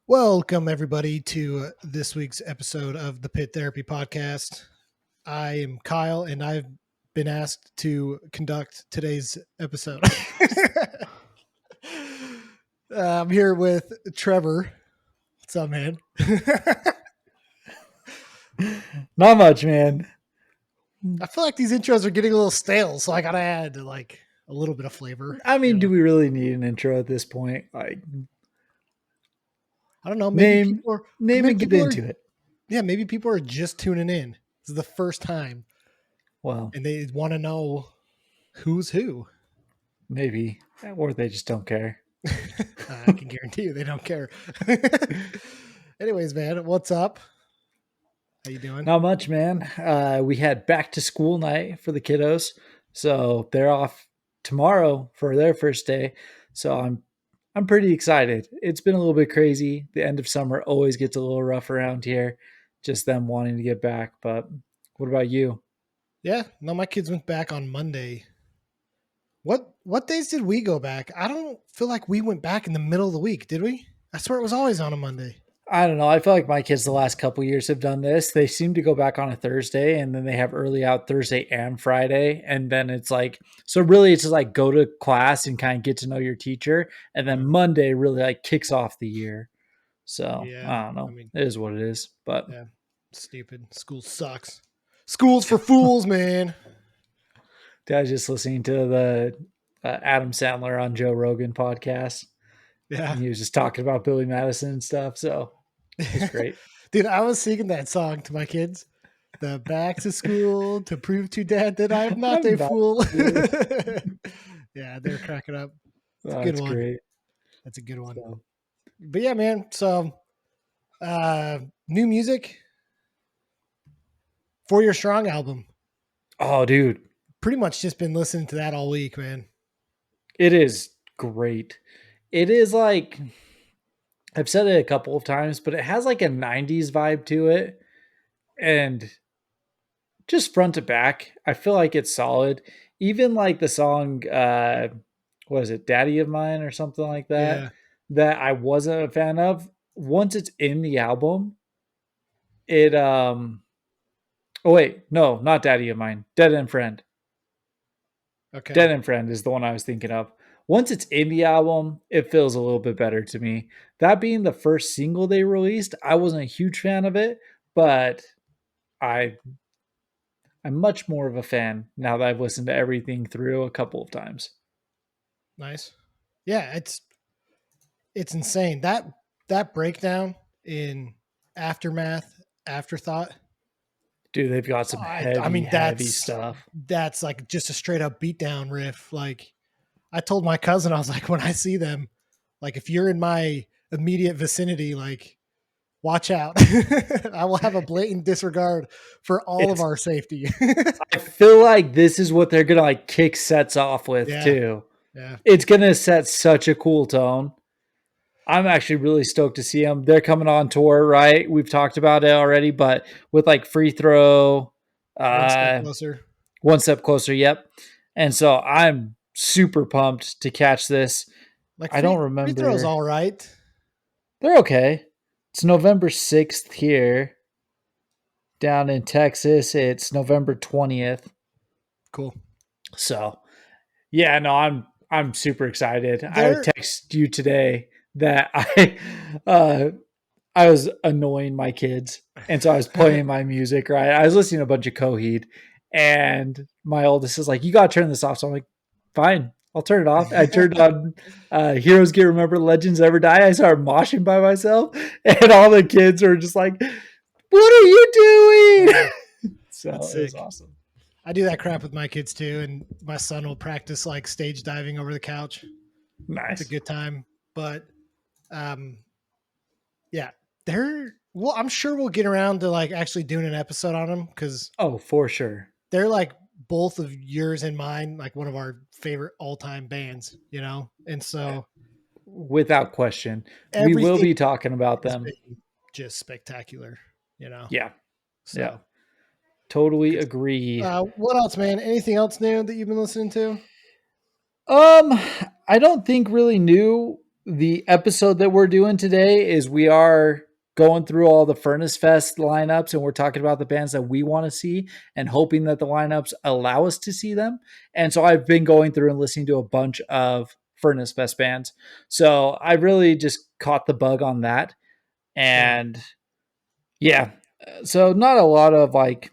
Welcome, everybody, to this week's episode of the Pit Therapy Podcast. I am Kyle, and I've been asked to conduct today's episode. I'm here with Trevor. What's up, man? Not much, man. I feel like these intros are getting a little stale, so I gotta add like a little bit of flavor. I mean, you know? do we really need an intro at this point? Like, I don't know. Maybe name and get into it. Yeah, maybe people are just tuning in. This is the first time, Well, and they want to know who's who. maybe, or they just don't care. I can guarantee you they don't care. Anyways, man, what's up? How you doing? Not much, man. We had back to school night for the kiddos, so they're off tomorrow for their first day. So I'm pretty excited. It's been a little bit crazy. The end of summer always gets a little rough around here, just them wanting to get back. But what about you? Yeah, no, my kids went back on Monday. What days did we go back? I don't feel like we went back in the middle of the week, did we? I swear it was always on a Monday. I don't know. I feel like my kids the last couple years have done this. They seem to go back on a Thursday and then they have early out Thursday and Friday. And then it's like, so really it's just like go to class and kind of get to know your teacher. And then Monday really like kicks off the year. So Yeah, I don't know. I mean, It is what it is. But yeah, stupid. School sucks. School's for fools, man. I was just listening to the Adam Sandler on Joe Rogan podcast. Yeah. And he was just talking about Billy Madison and stuff. So it's great. Dude, I was singing that song to my kids. The back to school to prove to dad that I'm not a fool. Yeah, they're cracking up. It's a good one. Great. That's a good one. So, But yeah, man. So new music for your Strong album. oh, dude. Pretty much just been listening to that all week, man. It is great. It is like, I've said it a couple of times, but it has like a 90s vibe to it. And just front to back, I feel like it's solid. Even like the song, what is it, Daddy of Mine or something like that, Yeah. that I wasn't a fan of. Once it's in the album, oh wait, no, not Daddy of Mine, Dead End Friend. Okay. Dead End Friend is the one I was thinking of. Once it's in the album, it feels a little bit better to me. That being the first single they released, I wasn't a huge fan of it, but I'm much more of a fan now that I've listened to everything through a couple of times. Nice. Yeah, it's insane. That breakdown in Aftermath, Afterthought. Dude, they've got some heavy stuff. That's like just a straight up beatdown riff. Like I told my cousin, I was like, when I see them, like if you're in my immediate vicinity, like watch out. I will have a blatant disregard for all of our safety. I feel like this is what they're gonna like kick sets off with too. Yeah. It's gonna set such a cool tone. I'm actually really stoked to see them. They're coming on tour, right? We've talked about it already, but with like Free Throw, One step closer. One Step Closer, yep. And so I'm super pumped to catch this. Like I don't remember. Free Throw's all right. They're okay. It's November 6th here. Down in Texas, it's November 20th. Cool. So, yeah, no, I'm super excited. I text you today that I was annoying my kids, and so I was playing my music, right? I was listening to a bunch of Coheed, and my oldest is like, "You gotta turn this off." So I'm like, "Fine, I'll turn it off." I turned on Heroes Get Remembered, Legends Ever Die. I started moshing by myself, and all the kids were just like, "What are you doing?" So it was awesome. I do that crap with my kids too, and my son will practice like stage diving over the couch. Nice. It's a good time. But yeah, I'm sure we'll get around to like actually doing an episode on them because for sure. They're like both of yours and mine, like one of our favorite all-time bands, you know? And so without question, we will be talking about them. Just spectacular, you know? Yeah. So, yeah. Totally agree. What else, man? Anything else new that you've been listening to? I don't think really new. the episode that we're doing today is we are going through all the Furnace Fest lineups and we're talking about the bands that we want to see and hoping that the lineups allow us to see them. And so I've been going through and listening to a bunch of Furnace Fest bands. So I really just caught the bug on that. Sure. And yeah, so not a lot of like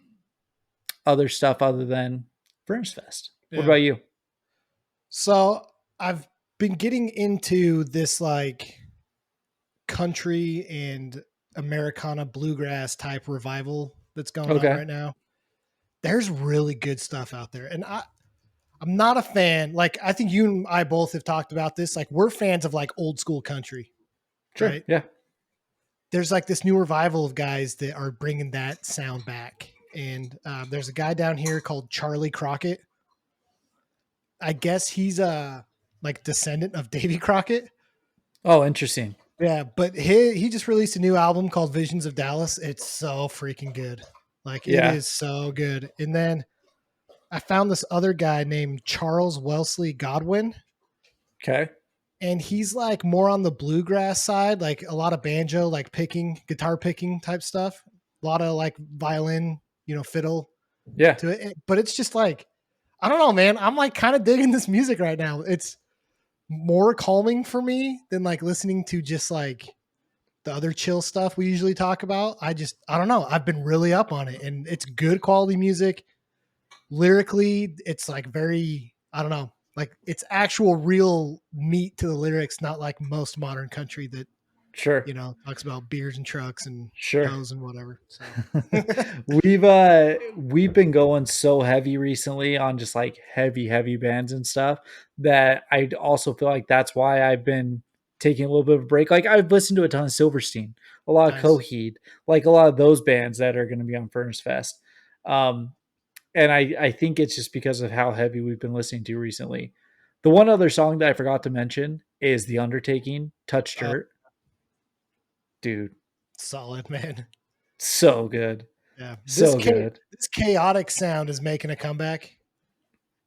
other stuff other than Furnace Fest. What Yeah. about you? So I've been getting into this like country and Americana bluegrass type revival that's going on Okay. right now. There's really good stuff out there. And I'm not a fan. Like I think you and I both have talked about this. Like we're fans of like old school country, Sure. right? Yeah. There's like this new revival of guys that are bringing that sound back. And there's a guy down here called Charlie Crockett. I guess he's a like descendant of Davy Crockett. Oh, interesting. Yeah, but he just released a new album called Visions of Dallas. It's so freaking good. Like it Yeah. is so good. And then I found this other guy named Charles Wellesley Godwin, Okay. and he's like more on the bluegrass side, like a lot of banjo, like picking, guitar picking type stuff. A lot of like violin, fiddle Yeah. to it. But it's just like I don't know, man. I'm like kind of digging this music right now. It's more calming for me than like listening to just like the other chill stuff we usually talk about. I don't know. I've been really up on it, and it's good quality music. Lyrically, it's like very, I don't know, like it's actual real meat to the lyrics, not like most modern country that, Sure. talks about beers and trucks and Sure. hoes and whatever. So we've been going so heavy recently on just like heavy bands and stuff that I also feel like that's why I've been taking a little bit of a break. Like I've listened to a ton of Silverstein, a lot of nice. Coheed, like a lot of those bands that are going to be on Furnace Fest. Um, and I think it's just because of how heavy we've been listening to recently. The one other song that I forgot to mention is The Undertaking, Touch Uh, Dirt. Dude, Solid, man. so good. Yeah. So good. This chaotic sound is making a comeback,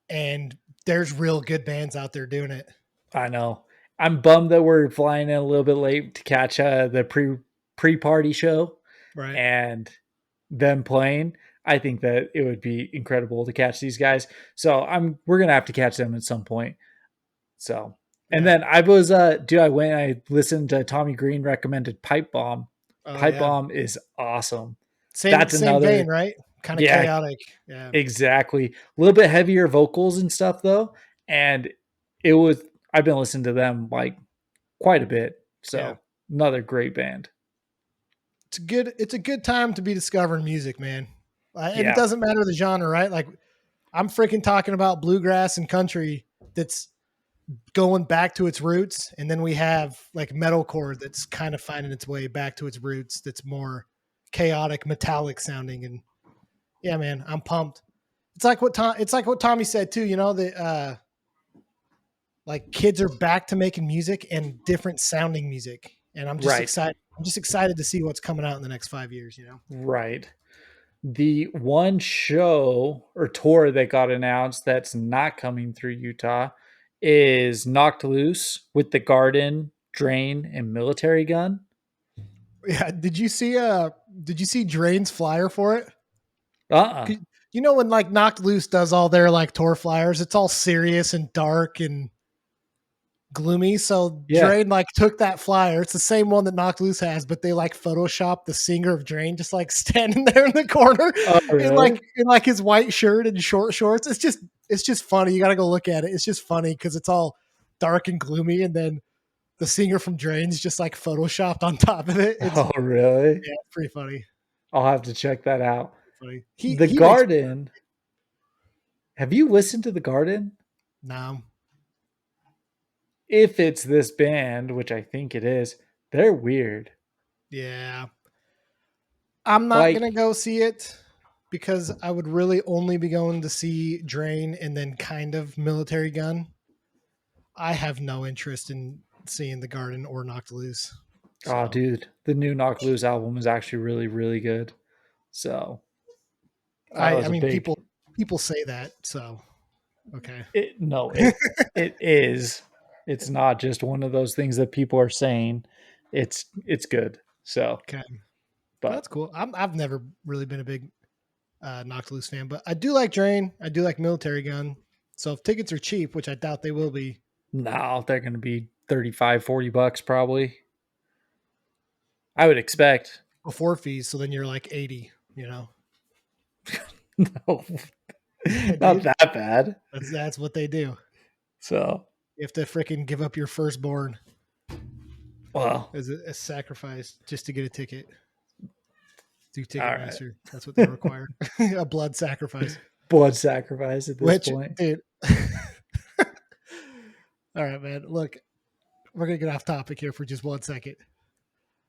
and there's real good bands out there doing it. I know. I'm bummed that we're flying in a little bit late to catch the pre-party show Right. and them playing. I think that it would be incredible to catch these guys. So we're gonna have to catch them at some point. So and Yeah. then I listened to Tommy Green recommended Pipe Bomb. Oh Pipe yeah. Bomb is awesome. Same That's same another vein, right? Kind of yeah, chaotic. Yeah. exactly. A little bit heavier vocals and stuff though. And it was I've been listening to them like quite a bit. Yeah. So another great band. It's a good time to be discovering music, man. And it Yeah. doesn't matter the genre, right? Like I'm freaking talking about bluegrass and country that's going back to its roots, and then we have like metalcore that's kind of finding its way back to its roots. That's more chaotic, metallic sounding, and yeah, man, I'm pumped. It's like what Tommy said too. That like kids are back to making music and different sounding music, and I'm just Right. excited. I'm just excited to see what's coming out in the next 5 years. Right. The one show or tour that got announced that's not coming through Utah is Knocked Loose with the Garden, Drain, and Military Gun. Yeah. Did you see Drain's flyer for it? Uh-uh. When like Knocked Loose does all their like tour flyers, it's all serious and dark and gloomy. So Yeah. Drain like took that flyer. It's the same one that Knocked Loose has, but they like Photoshop the singer of Drain just like standing there in the corner Oh, really? in like his white shirt and short shorts. It's just funny. You gotta go look at it. It's just funny because it's all dark and gloomy, and then the singer from Drain's just like photoshopped on top of it. It's Oh, really? yeah, it's pretty funny. I'll have to check that out. Funny. The He makes Garden. Have you listened to The Garden? no. If it's this band, which I think it is, they're weird. Yeah. I'm not Like, gonna go see it because I would really only be going to see Drain and then kind of Military Gun. I have no interest in seeing The Garden or Knocked Loose. oh, So dude, the new Knock Loose album is actually really, really good. So that I was a mean big. people say that. So okay. No, it is. It's not just one of those things that people are saying. It's good. So, Okay, but that's cool. I've never really been a big Knocked Loose fan, but I do like Drain. I do like Military Gun. So if tickets are cheap, which I doubt they will be, no, they're going to be 35, $40 probably. I would expect. before fees, so then you're like 80, No, not Dude, that bad. that's what they do. So, You have to freaking give up your firstborn well, as a sacrifice just to get a ticket. Do all right. Ticketmaster. That's what they require. A blood sacrifice. Blood sacrifice at this Which, point. dude. All right, man. Look, we're gonna get off topic here for just 1 second.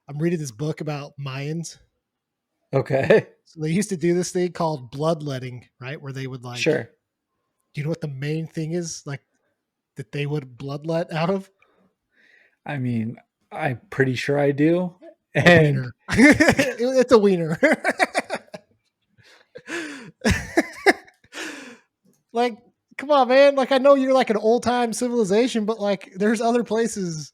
I'm reading this book about Mayans. Okay. So they used to do this thing called bloodletting, right? Where they would like, Sure. do you know what the main thing is? Like that they would bloodlet out of? I mean, I'm pretty sure I do. A And wiener. It's a wiener. Like, come on, man. Like, I know you're like an old time civilization, but like, there's other places.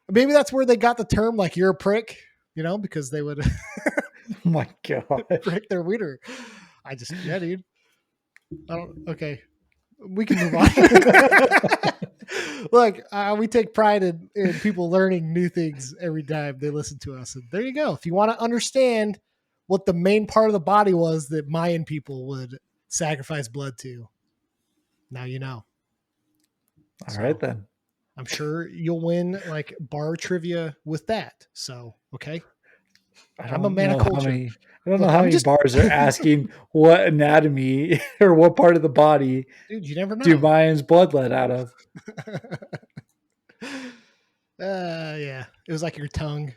Maybe that's where they got the term, like, you're a prick, because they would oh my god. prick their wiener. Yeah, dude. Okay. We can move on. Look, we take pride in people learning new things every time they listen to us. And there you go. If you want to understand what the main part of the body was that Mayan people would sacrifice blood to, now you know. All right then. I'm sure you'll win like bar trivia with that. So, okay. I'm a man of culture. I don't know how many bars are asking what anatomy or what part of the body Dude, you never know. do Mayans bloodlet out of. Yeah. It was like your tongue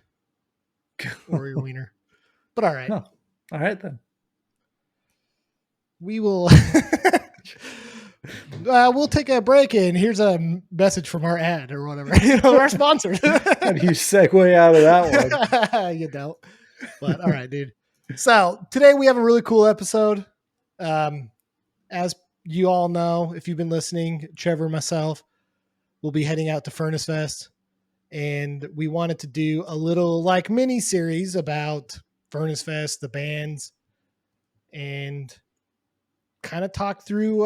or your wiener. But all right. Oh, all right then. We will we'll take a break, and here's a message from our ad or whatever. Our sponsor. How do you segue out of that one? You don't. But all right, dude. So today we have a really cool episode. As you all know, if you've been listening, Trevor and myself will be heading out to Furnace Fest, and we wanted to do a little like mini series about Furnace Fest, the bands, and kind of talk through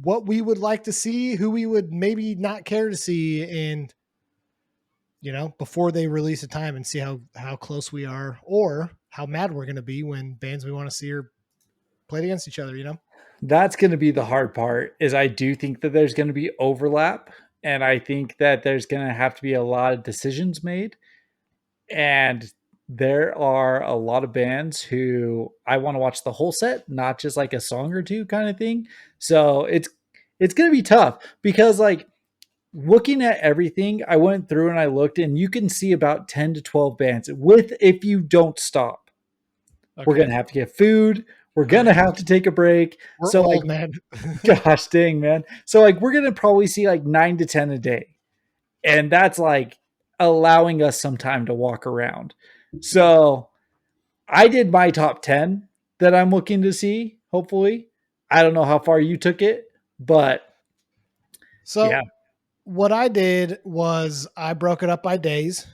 what we would like to see, who we would maybe not care to see, and before they release a time, and see how close we are or how mad we're going to be when bands we want to see are played against each other. That's going to be the hard part. Is I do think that there's going to be overlap, and I think that there's going to have to be a lot of decisions made, and there are a lot of bands who I want to watch the whole set, not just like a song or two kind of thing. So it's going to be tough because like looking at everything, I went through and I looked, and you can see about 10 to 12 bands if you don't stop. Okay. We're going to have to get food. We're going to have to take a break. We're old, man. Gosh dang, man. So like we're going to probably see like 9 to 10 a day. And that's like allowing us some time to walk around. So I did my top 10 that I'm looking to see, hopefully. I don't know how far you took it, but yeah. What I did was I broke it up by days.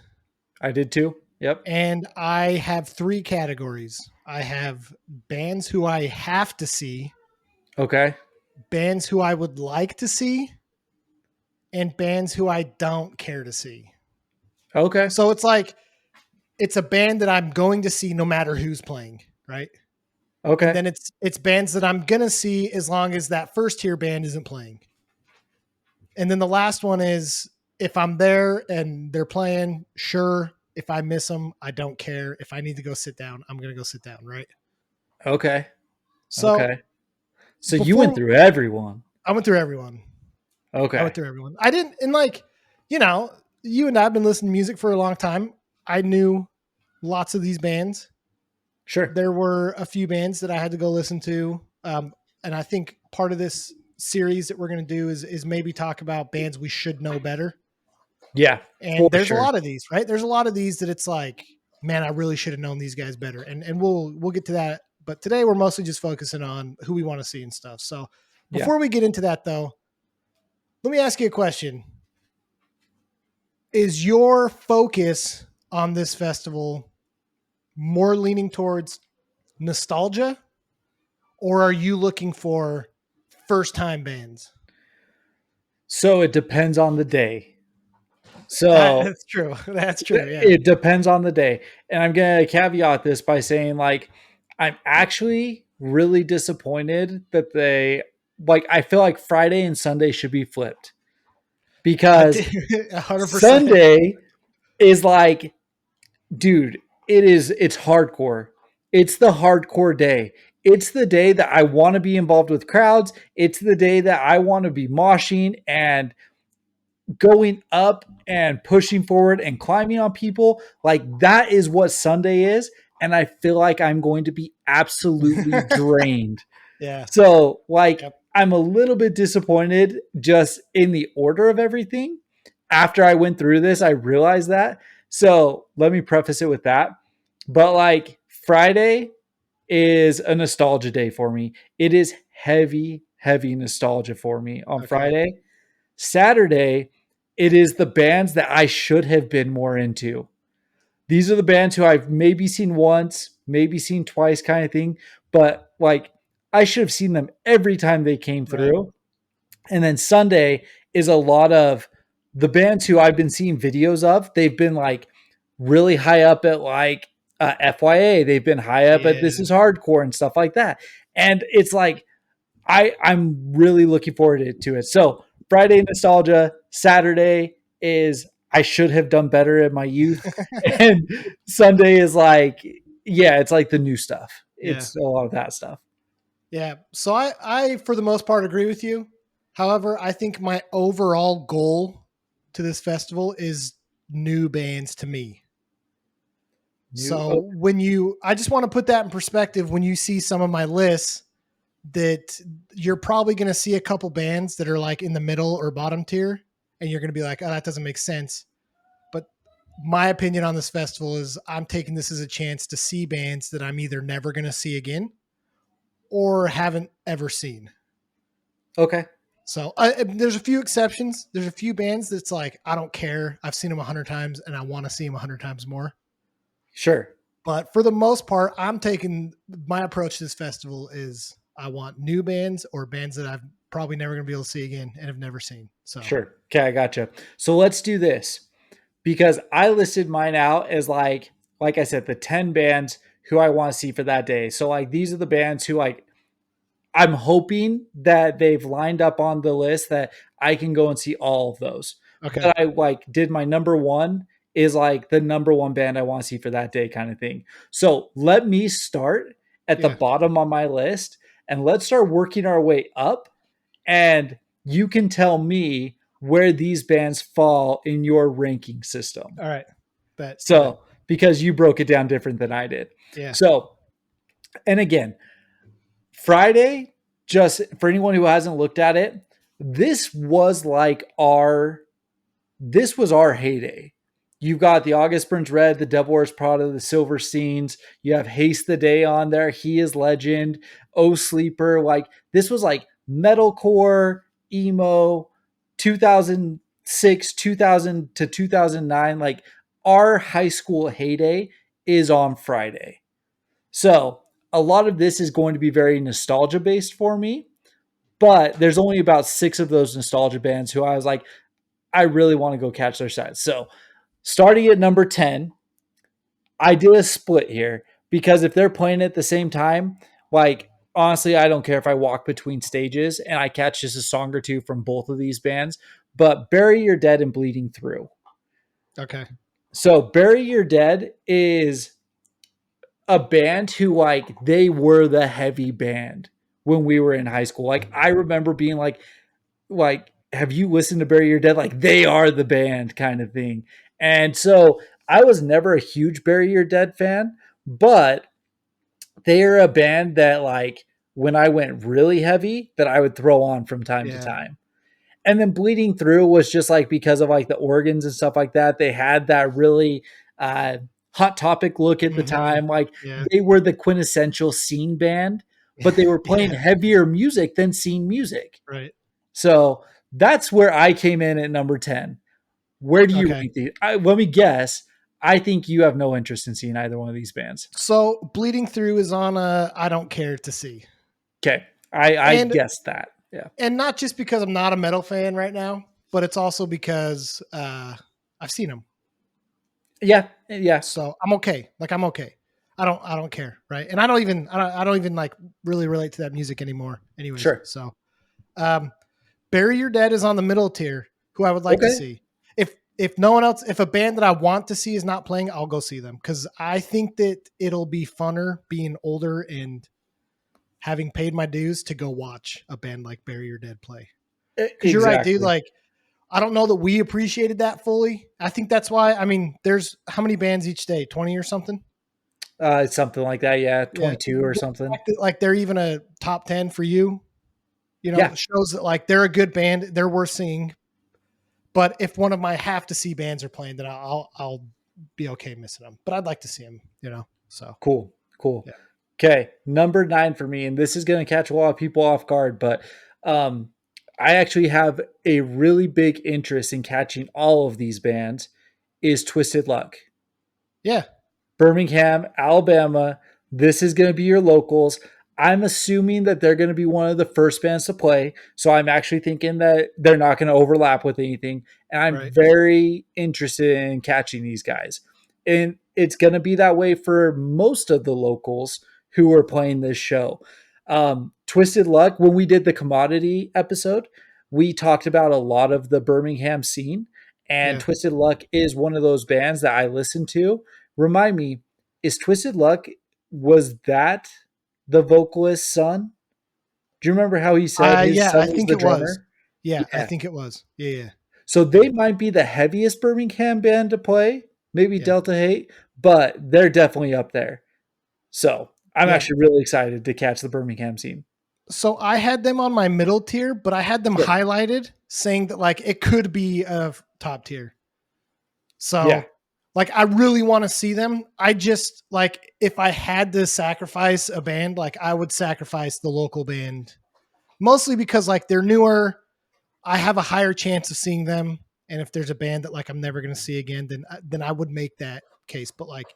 I did too. Yep. And I have 3 categories. I have bands who I have to see. Okay. Bands who I would like to see. And bands who I don't care to see. Okay. So it's like, it's a band that I'm going to see no matter who's playing, right? Okay. And then it's bands that I'm going to see as long as that first tier band isn't playing. And then the last one is if I'm there and they're playing, sure. If I miss them, I don't care. If I need to go sit down, I'm going to go sit down, right? Okay. So you went through everyone. I went through everyone. Okay. I went through everyone. I didn't, and like, you and I have been listening to music for a long time. I knew lots of these bands. Sure. There were a few bands that I had to go listen to. And I think part of this series that we're going to do is maybe talk about bands we should know better. Yeah. And there's a lot of these, right? There's a lot of these that it's like, man, I really should have known these guys better. And we'll get to that. But today we're mostly just focusing on who we want to see and stuff. So before we get into that though, let me ask you a question. is your focus on this festival more leaning towards nostalgia, or are you looking for first time bands? So it depends on the day. So That's true. That's true. Yeah. it depends on the day. And I'm going to caveat this by saying, like, I'm actually really disappointed that I feel like Friday and Sunday should be flipped I because did 100%. Sunday is like, dude, it's hardcore. It's the hardcore day. It's the day that I want to be involved with crowds. It's the day that I want to be moshing and going up and pushing forward and climbing on people. Like that is what Sunday is. And I feel like I'm going to be absolutely drained. Yeah. So, like, Yep. I'm a little bit disappointed just in the order of everything. After I went through this, I realized that. So, let me preface it with that. But, like, Friday is a nostalgia day for me. It is heavy, heavy nostalgia for me on Okay. Friday. Saturday, it is the bands that I should have been more into. These are the bands who I've maybe seen once, maybe seen twice, kind of thing. But like, I should have seen them every time they came Right. through. And then Sunday is a lot of the bands who I've been seeing videos of. They've been like really high up at like FYA. They've been high up at This Yeah. Is Hardcore and stuff like that. And it's like I'm really looking forward to it. So Friday nostalgia, Saturday is I should have done better in my youth, and Sunday is like, yeah, it's like the new stuff. Yeah. It's a lot of that stuff. Yeah. So I, for the most part, agree with you. However, I think my overall goal to this festival is new bands to me. New, So I just want to put that in perspective when you see some of my lists that you're probably going to see a couple bands that are like in the middle or bottom tier, and you're going to be like, oh, that doesn't make sense. But my opinion on this festival is I'm taking this as a chance to see bands that I'm either never going to see again or haven't ever seen. okay, So there's a few exceptions. There's a few bands that's like, I don't care. I've seen them 100 times and I want to see them 100 times more. sure, But for the most part, I'm taking my approach to this festival is I want new bands or bands that I'm probably never going to be able to see again and have never seen. So sure. Okay, I gotcha. So let's do this because I listed mine out as like I said, the 10 bands who I want to see for that day. So like these are the bands who like I'm hoping that they've lined up on the list that I can go and see all of those. okay, But I like did my number one is like the number one band I want to see for that day kind of thing. So let me start at the yeah, bottom on my list and let's start working our way up. And you can tell me where these bands fall in your ranking system. all right, bet, So, because you broke it down different than I did. yeah, So, and again, Friday, just for anyone who hasn't looked at it, this was like this was our heyday. You've got the August Burns Red, the Devil Wears Prada, the Silver Scenes. You have Haste the Day on there. He is Legend. Oh Sleeper. Like this was like metalcore, emo, 2006, 2000 to 2009. Like our high school heyday is on Friday. So a lot of this is going to be very nostalgia based for me, but there's only about 6 of those nostalgia bands who I was like, I really want to go catch their sets. So starting at number 10, I did a split here because if they're playing at the same time, like honestly, I don't care if I walk between stages and I catch just a song or two from both of these bands, but Bury Your Dead and Bleeding Through. okay, So Bury Your Dead is a band who like they were the heavy band when we were in high school. Like I remember being like have you listened to Bury Your Dead? Like they are the band kind of thing. And so I was never a huge Bury Your Dead fan, but they are a band that like when I went really heavy that I would throw on from time to yeah, time. And then Bleeding Through was just like because of like the organs and stuff like that. They had that really hot topic look at the mhm, time. Like yeah, they were the quintessential scene band, but they were playing yeah, heavier music than scene music. right, So that's where I came in at number 10. Where do you Okay. rank these? Let me guess. I think you have no interest in seeing either one of these bands. So Bleeding Through is on a I don't care to see. Okay. I And guessed that. Yeah. not just because I'm not a metal fan right now, but it's also because I've seen them. Yeah. Yeah. So I'm okay. Like I'm okay. I don't care, right? And I don't even like really relate to that music anymore anyways. Sure. So um Bury Your Dead is on the middle tier, who I would like to Okay. see. If no one else, if a band that I want to see is not playing, I'll go see them because I think that it'll be funner being older and having paid my dues to go watch a band like Bury Your Dead play. Because you're right, dude. Exactly. Like I don't know that we appreciated that fully. I think that's why. I mean, there's how many bands each day? 20 or something. It's something like that. Yeah. Yeah, 22 or the something. fact that, like they're even a top 10 for you. You know, Yeah. shows that like they're a good band. They're worth seeing. But if one of my have to see bands are playing, then I'll be okay missing them. But I'd like to see them. You know, so Cool. Cool. yeah, Okay. Number 9 for me, and this is going to catch a lot of people off guard, but um, I actually have a really big interest in catching all of these bands is Twisted Luck. yeah. Birmingham, Alabama. This is going to be your locals. I'm assuming that they're going to be one of the first bands to play. So I'm actually thinking that they're not going to overlap with anything. And I'm Right. very interested in catching these guys. And it's going to be that way for most of the locals who are playing this show. Twisted Luck, when we did the commodity episode, we talked about a lot of the Birmingham scene. And Yeah. Twisted Luck is one of those bands that I listen to. Remind me, is Twisted Luck, was that the vocalist's son? Do you remember how he said his Yeah, son I was think the it was. drummer? Yeah, I Yeah. think it was. Yeah, yeah, So yeah, they might be the heaviest Birmingham band to play, maybe yeah, Delta Hate, but they're definitely up there. So I'm yeah. actually really excited to catch the Birmingham scene. So I had them on my middle tier, but I had them Sure. highlighted saying that like it could be a top tier. Yeah. So like I really want to see them. I just like if I had to sacrifice a band, like I would sacrifice the local band. Mostly because like they're newer, I have a higher chance of seeing them. And if there's a band that like I'm never going to see again, then I would make that case. But like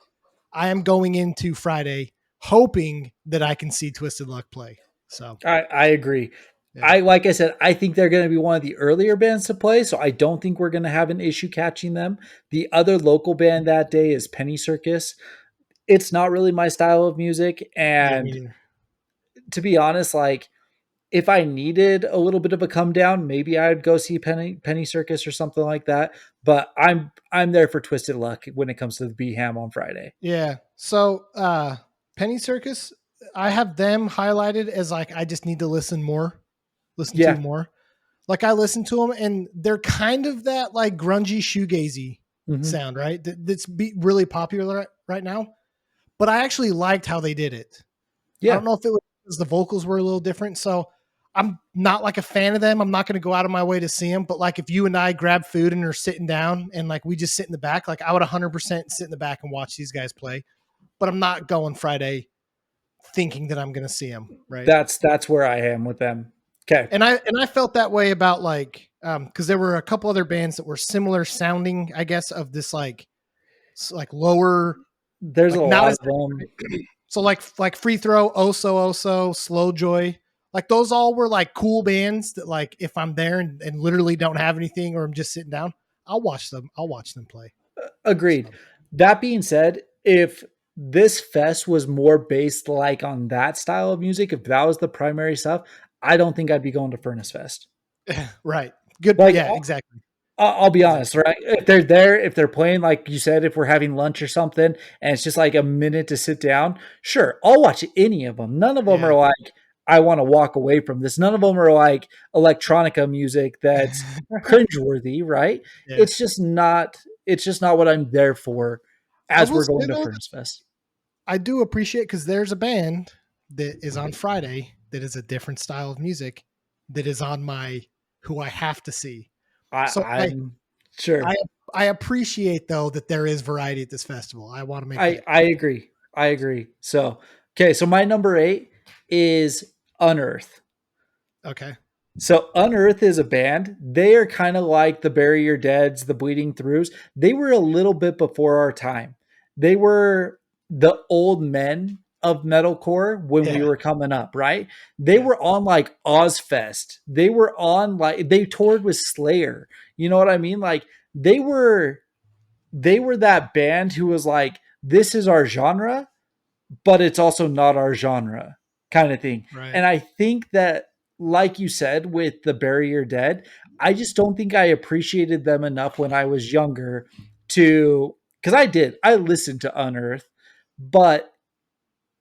I am going into Friday hoping that I can see Twisted Luck play. So I agree. yeah, Like I said, I think they're going to be one of the earlier bands to play, so I don't think we're going to have an issue catching them. The other local band that day is Penny Circus. It's not really my style of music, yeah, me and neither. to be honest, like if I needed a little bit of a come down, maybe I'd go see Penny Circus or something like that. But I'm there for Twisted Luck when it comes to the B Ham on Friday. Yeah. So Penny Circus, I have them highlighted as like I just need to listen to Yeah. more. Like I listen to them and they're kind of that like grungy shoegazy Hmm. sound, right? That's really popular right now. But I actually liked how they did it. I Yeah. don't know if it was because the vocals were a little different. So I'm not like a fan of them. I'm not going to go out of my way to see them. But like if you and I grab food and are sitting down and like we just sit in the back, like I would 100% sit in the back and watch these guys play. But I'm not going Friday thinking that I'm going to see them, right? That's where I am with them. Okay. And I felt that way about like because there were a couple other bands that were similar sounding, I guess, of this like lower, There's a like not lot as of them. so like Free Throw, Oso, Slow Joy, like those all were like cool bands that like if I'm there and literally don't have anything or I'm just sitting down, I'll watch them. I'll watch them play. Agreed. So That being said, if this fest was more based like on that style of music, if that was the primary stuff, I don't think I'd be going to Furnace Fest. right, good, Like yeah, exactly, I'll be honest, exactly, right? If they're there, if they're playing, like you said, if we're having lunch or something, and it's just like a minute to sit down, sure, I'll watch any of them. None of them are yeah. like, I want to walk away from this. None of them are like electronica music that's cringeworthy, right? Yeah. It's just not what I'm there for I as will we're say going to though, Furnace Fest. I do appreciate because there's a band that is on Friday that is a different style of music that is on my who I have to see. So I'm I sure. I appreciate though that there is variety at this festival. I want to make I that I agree. I agree. So okay, so my number 8 is Unearth. okay. So Unearth is a band. They are kind of like the Bury Your Deads, the Bleeding Throughs. They were a little bit before our time. They were the old men of metalcore when we Yeah, were coming up, right? They yeah, were on like Ozfest. They were on like they toured with Slayer. You know what I mean? Like they were that band who was like, this is our genre, but it's also not our genre kind of thing. right. And I think that, like you said, with the Bury Your Dead, I just don't think I appreciated them enough when I was younger to, because I did, I listened to Unearth, but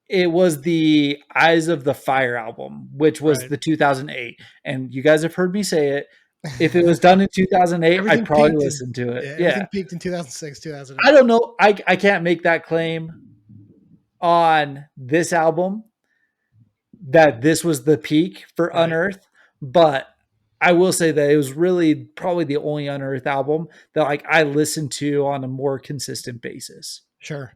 it was the Eyes of the Fire album, which was Right. the 2008. And you guys have heard me say it. If it was done in 2008, I'd Everything probably peaked in listen to it. yeah, Yeah. everything peaked in 2006, I 2008. don't know. I can't make that claim on this album that this was the peak for Right. Unearth, but I will say that it was really probably the only Unearth album that like I listened to on a more consistent basis. Sure.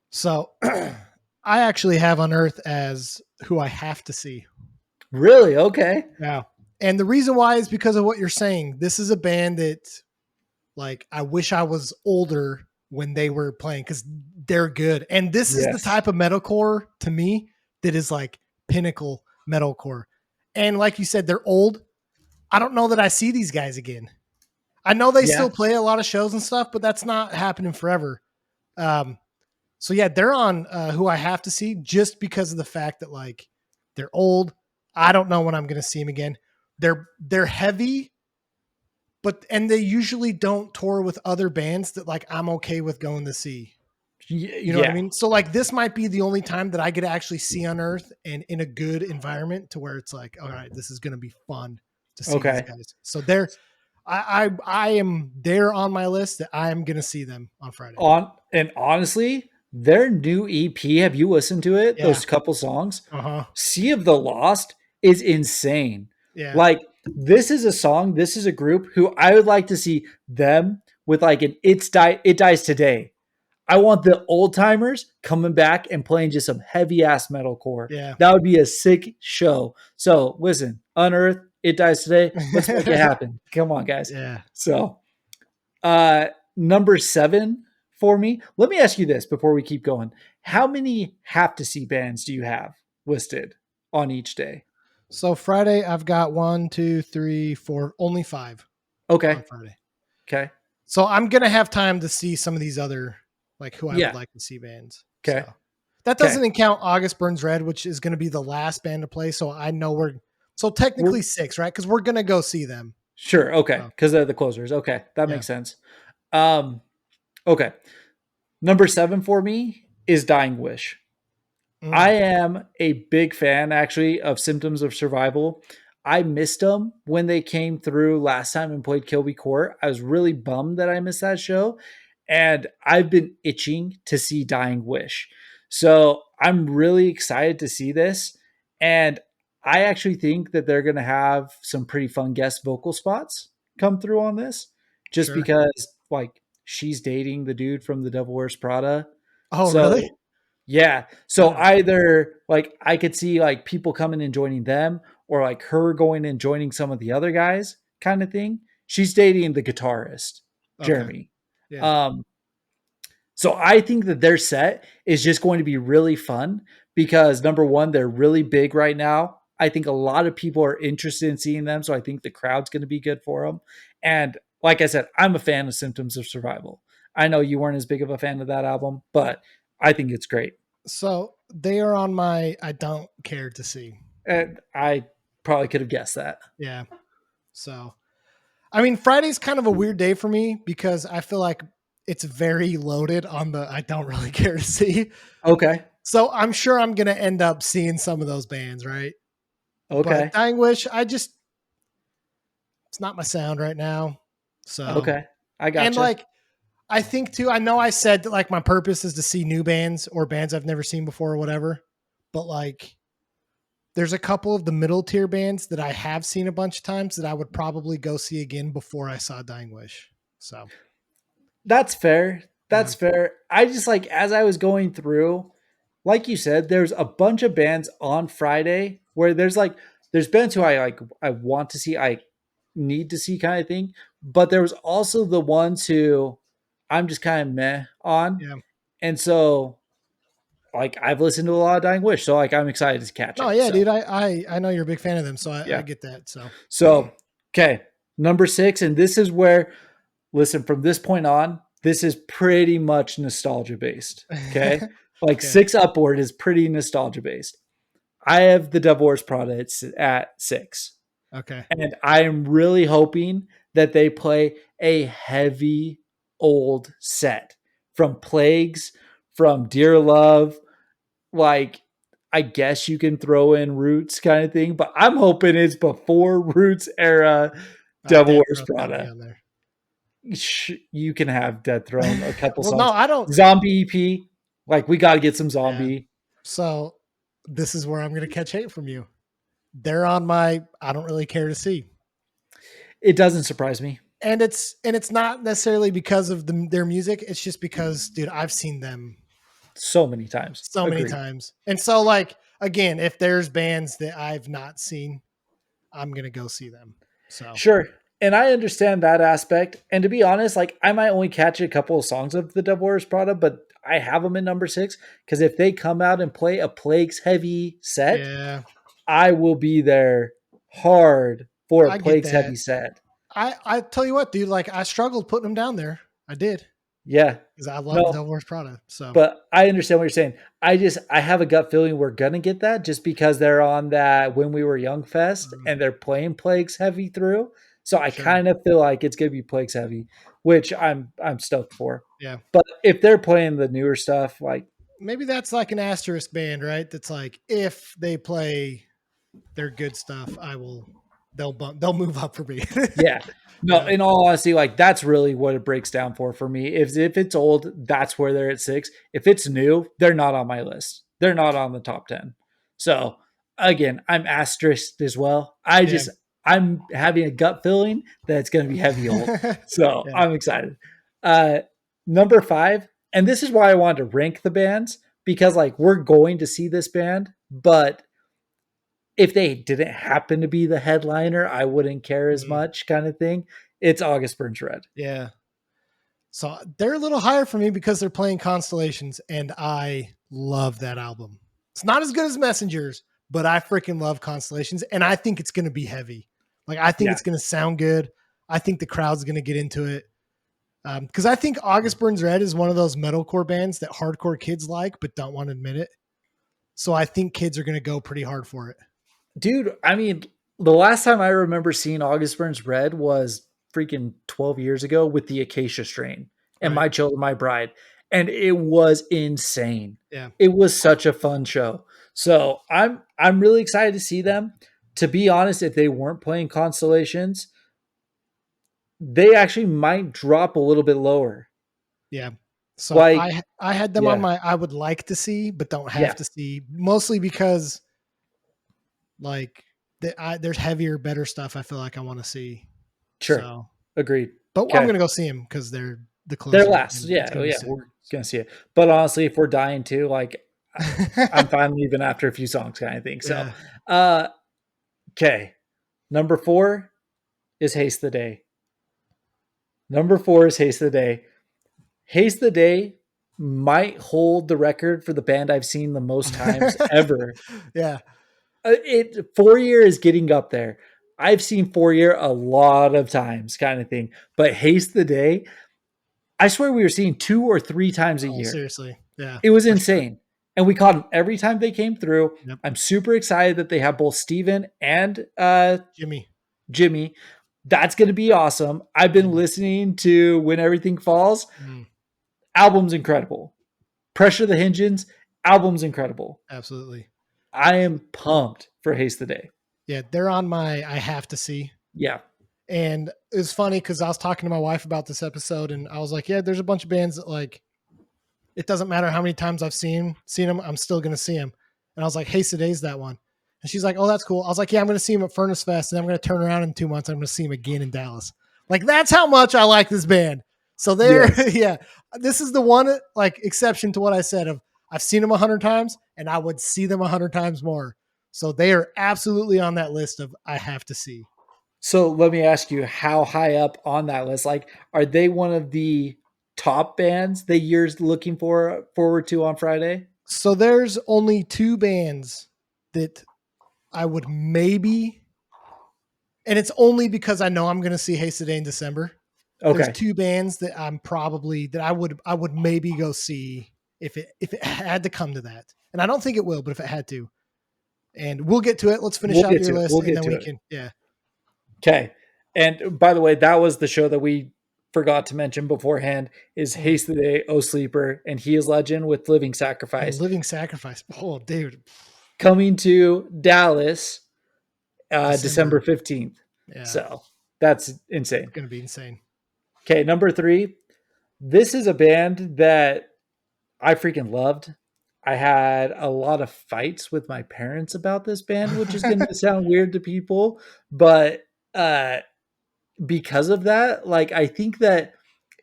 So I actually have Unearth as who I have to see. Really? Okay. Yeah. And the reason why is because of what you're saying. This is a band that like I wish I was older when they were playing because they're good. And this is the Yes. type of metalcore to me that is like pinnacle metalcore. And like you said, they're old. I don't know that I see these guys again. I know they Yeah. still play a lot of shows and stuff, but that's not happening forever. Um, so yeah, they're on who I have to see just because of the fact that like they're old. I don't know when I'm going to see them again. They're heavy, but and they usually don't tour with other bands that like I'm okay with going to see. You know what I Yeah. mean? So like this might be the only time that I get to actually see Unearth and in a good environment to where it's like, all right, this is going to be fun to see these Okay. guys. So I am there on my list that I am going to see them on Friday. Honestly, their new EP, have you listened to it? Yeah. Those couple songs? Uh huh. Sea of the Lost is insane. Yeah. Like this is a song, this is a group who I would like to see them with like an it dies today. I want the old timers coming back and playing just some heavy ass metalcore. Yeah. That would be a sick show. So listen, Unearth, it dies today. Let's make it happen. Come on, guys. Yeah. So number 7 for me. Let me ask you this before we keep going. How many have to see bands do you have listed on each day? So Friday, I've got one, two, three, four, only five Okay. on Friday. Okay. So I'm gonna have time to see some of these other like who I would Yeah. like to see bands. Okay. So that Okay. doesn't count August Burns Red, which is gonna be the last band to play. So I know we're so We're technically six, right? Because we're gonna go see them. sure. Okay. So Because they're the closers. Okay. That yeah. makes sense. Um, okay. Number 7 for me is Dying Wish. I Mm, am a big fan actually of Symptoms of Survival. I missed them when they came through last time and played Kilby Court. I was really bummed that I missed that show. And I've been itching to see Dying Wish. So I'm really excited to see this. And I actually think that they're going to have some pretty fun guest vocal spots come through on this just sure. because, like, she's dating the dude from The Devil Wears Prada. Oh, really? So yeah. So Wow. either like I could see like people coming and joining them or like her going and joining some of the other guys kind of thing. She's dating the guitarist, Okay. Jeremy. Yeah. Um, so I think that their set is just going to be really fun because number one, they're really big right now. I think a lot of people are interested in seeing them. So I think the crowd's going to be good for them. And like I said, I'm a fan of Symptoms of Survival. I know you weren't as big of a fan of that album, but I think it's great. So they are on my I don't care to see. And I probably could have guessed that. Yeah. So I mean, Friday's kind of a weird day for me because I feel like it's very loaded on the I don't really care to see. Okay. So I'm sure I'm gonna end up seeing some of those bands, right? But Okay. Dying Wish, it's not my sound right now. So Okay. I and gotcha. like I think too, I know I said that like my purpose is to see new bands or bands I've never seen before or whatever. But like there's a couple of the middle tier bands that I have seen a bunch of times that I would probably go see again before I saw Dying Wish. So That's fair. yeah. That's fair. I just like as I was going through, like you said, there's a bunch of bands on Friday where there's like There's bands who I want to see, I need to see kind of thing, but there was also the ones who I'm just kind of meh on. Yeah. And so like I've listened to a lot of Dying Wish, so like I'm excited to catch No, it. yeah, So dude. I know you're a big fan of them, so I yeah. get that. So So okay. Number 6, and this is where listen, from this point on, this is pretty much nostalgia based. Okay. Like okay. 6 upward is pretty nostalgia based. I have the Devil Wears Prada at 6. Okay. And I am really hoping that they play a heavy old set from Plagues, from Dear Love. Like, I guess you can throw in Roots kind of thing, but I'm hoping it's before Roots era Devil Death Wears Row's gotta be Prada. on there. You can have Death Throne, a couple Well, no, songs. I don't. Zombie EP. Like, we got to get some Yeah. Zombie. So this is where I'm gonna catch hate from you. They're on my I don't really care to see. It doesn't surprise me. And it's not necessarily because of their music. It's just because, dude, I've seen them So many times. so many Agreed. times. And so, like, again, if there's bands that I've not seen, I'm gonna go see them. So Sure. And I understand that aspect. And to be honest, like I might only catch a couple of songs of the Devil Wears Prada, but I have them in number 6 because if they come out and play a Plagues heavy set, yeah, I will be there hard for a I get Plagues that. heavy set. I tell you what, dude, like I struggled putting them down there. I did Yeah. because I love No, Devil Wears Prada. So but I understand what you're saying. I have a gut feeling we're gonna get that just because they're on that When We Were Young fest and they're playing Plagues heavy through. So I Sure. kind of feel like it's gonna be Plagues heavy, which I'm stoked for. Yeah. But if they're playing the newer stuff, like Maybe that's like an asterisk band, right? That's like if they play their good stuff, they'll move up for me. yeah. No, Yeah. in all honesty, like that's really what it breaks down for me. If it's old, that's where they're at 6. If it's new, they're not on my list. They're not on the top 10. So again, I'm asterisked as well. Yeah. I'm having a gut feeling that it's going to be heavy old. So Yeah. I'm excited. Number 5, and this is why I wanted to rank the bands because like we're going to see this band, but if they didn't happen to be the headliner, I wouldn't care as much kind of thing. It's August Burns Red. Yeah. So they're a little higher for me because they're playing Constellations, and I love that album. It's not as good as Messengers, but I freaking love Constellations, and I think it's going to be heavy. Like I think it's going to sound good. I think the crowd's going to get into it. Because I think August Burns Red is one of those metalcore bands that hardcore kids like but don't want to admit it. So I think kids are going to go pretty hard for it. Dude, I mean, the last time I remember seeing August Burns Red was freaking 12 years ago with the Acacia Strain and Right. My Children, My Bride. And it was insane. Yeah. It was such a fun show. So I'm really excited to see them. To be honest, if they weren't playing Constellations, they actually might drop a little bit lower. Yeah. So Like, I had them on my I would like to see, but don't have to see, mostly because like there's heavier, better stuff I feel like I want to see. Sure. So, Agreed. but Okay. I'm gonna go see them because they're the closer. They're last. and Yeah. it's gonna be sick. We're going to see it. But honestly, if we're dying too, like, I'm fine leaving after a few songs kind of thing. So, okay. Number 4 is Haste the Day. Number 4 is Haste the Day. Haste the Day might hold the record for the band I've seen the most times ever. Yeah. Four-Year is getting up there. I've seen Four-Year a lot of times kind of thing. But Haste the Day, I swear we were seeing 2 or 3 times a year. Seriously. Yeah. It was insane. Sure. And we caught them every time they came through. Yep. I'm super excited that they have both Steven and Jimmy. That's going to be awesome. I've been listening to When Everything Falls. Album's incredible. Pressure the Hinges. Album's incredible. Absolutely. I am pumped for Haste the Day. Yeah, they're on my I have to see. Yeah. And it's funny because I was talking to my wife about this episode and I was like, yeah, there's a bunch of bands that like, it doesn't matter how many times I've seen them, I'm still going to see them. And I was like, Haste the Day's that one. And she's like, oh, that's cool. I was like, yeah, I'm going to see him at Furnace Fest and I'm going to turn around in 2 months. I'm going to see him again in Dallas. Like, that's how much I like this band. So yeah, this is the one like exception to what I said of I've seen them 100 times and I would see them 100 times more. So they are absolutely on that list of I have to see. So let me ask you, how high up on that list? Like, are they one of the top bands that you're looking forward to on Friday? So there's only two bands that I would maybe, and it's only because I know I'm going to see Haste Today in December. There's Okay. two bands that I would maybe go see if it had to come to that. And I don't think it will, but if it had to. And we'll get to it. Let's finish We'll out get your to it. list We'll and get then to we it. can Okay. And by the way, that was the show that we forgot to mention beforehand is Haste the Day, Oh Sleeper, and He is Legend with Living and Sacrifice Living Sacrifice. Oh, dude. coming to Dallas December December. 15th. Yeah. So that's It's insane. gonna be insane. Okay, number 3. This is a band that I freaking loved. I had a lot of fights with my parents about this band, which is going to sound weird to people, but uh because of that, like I think that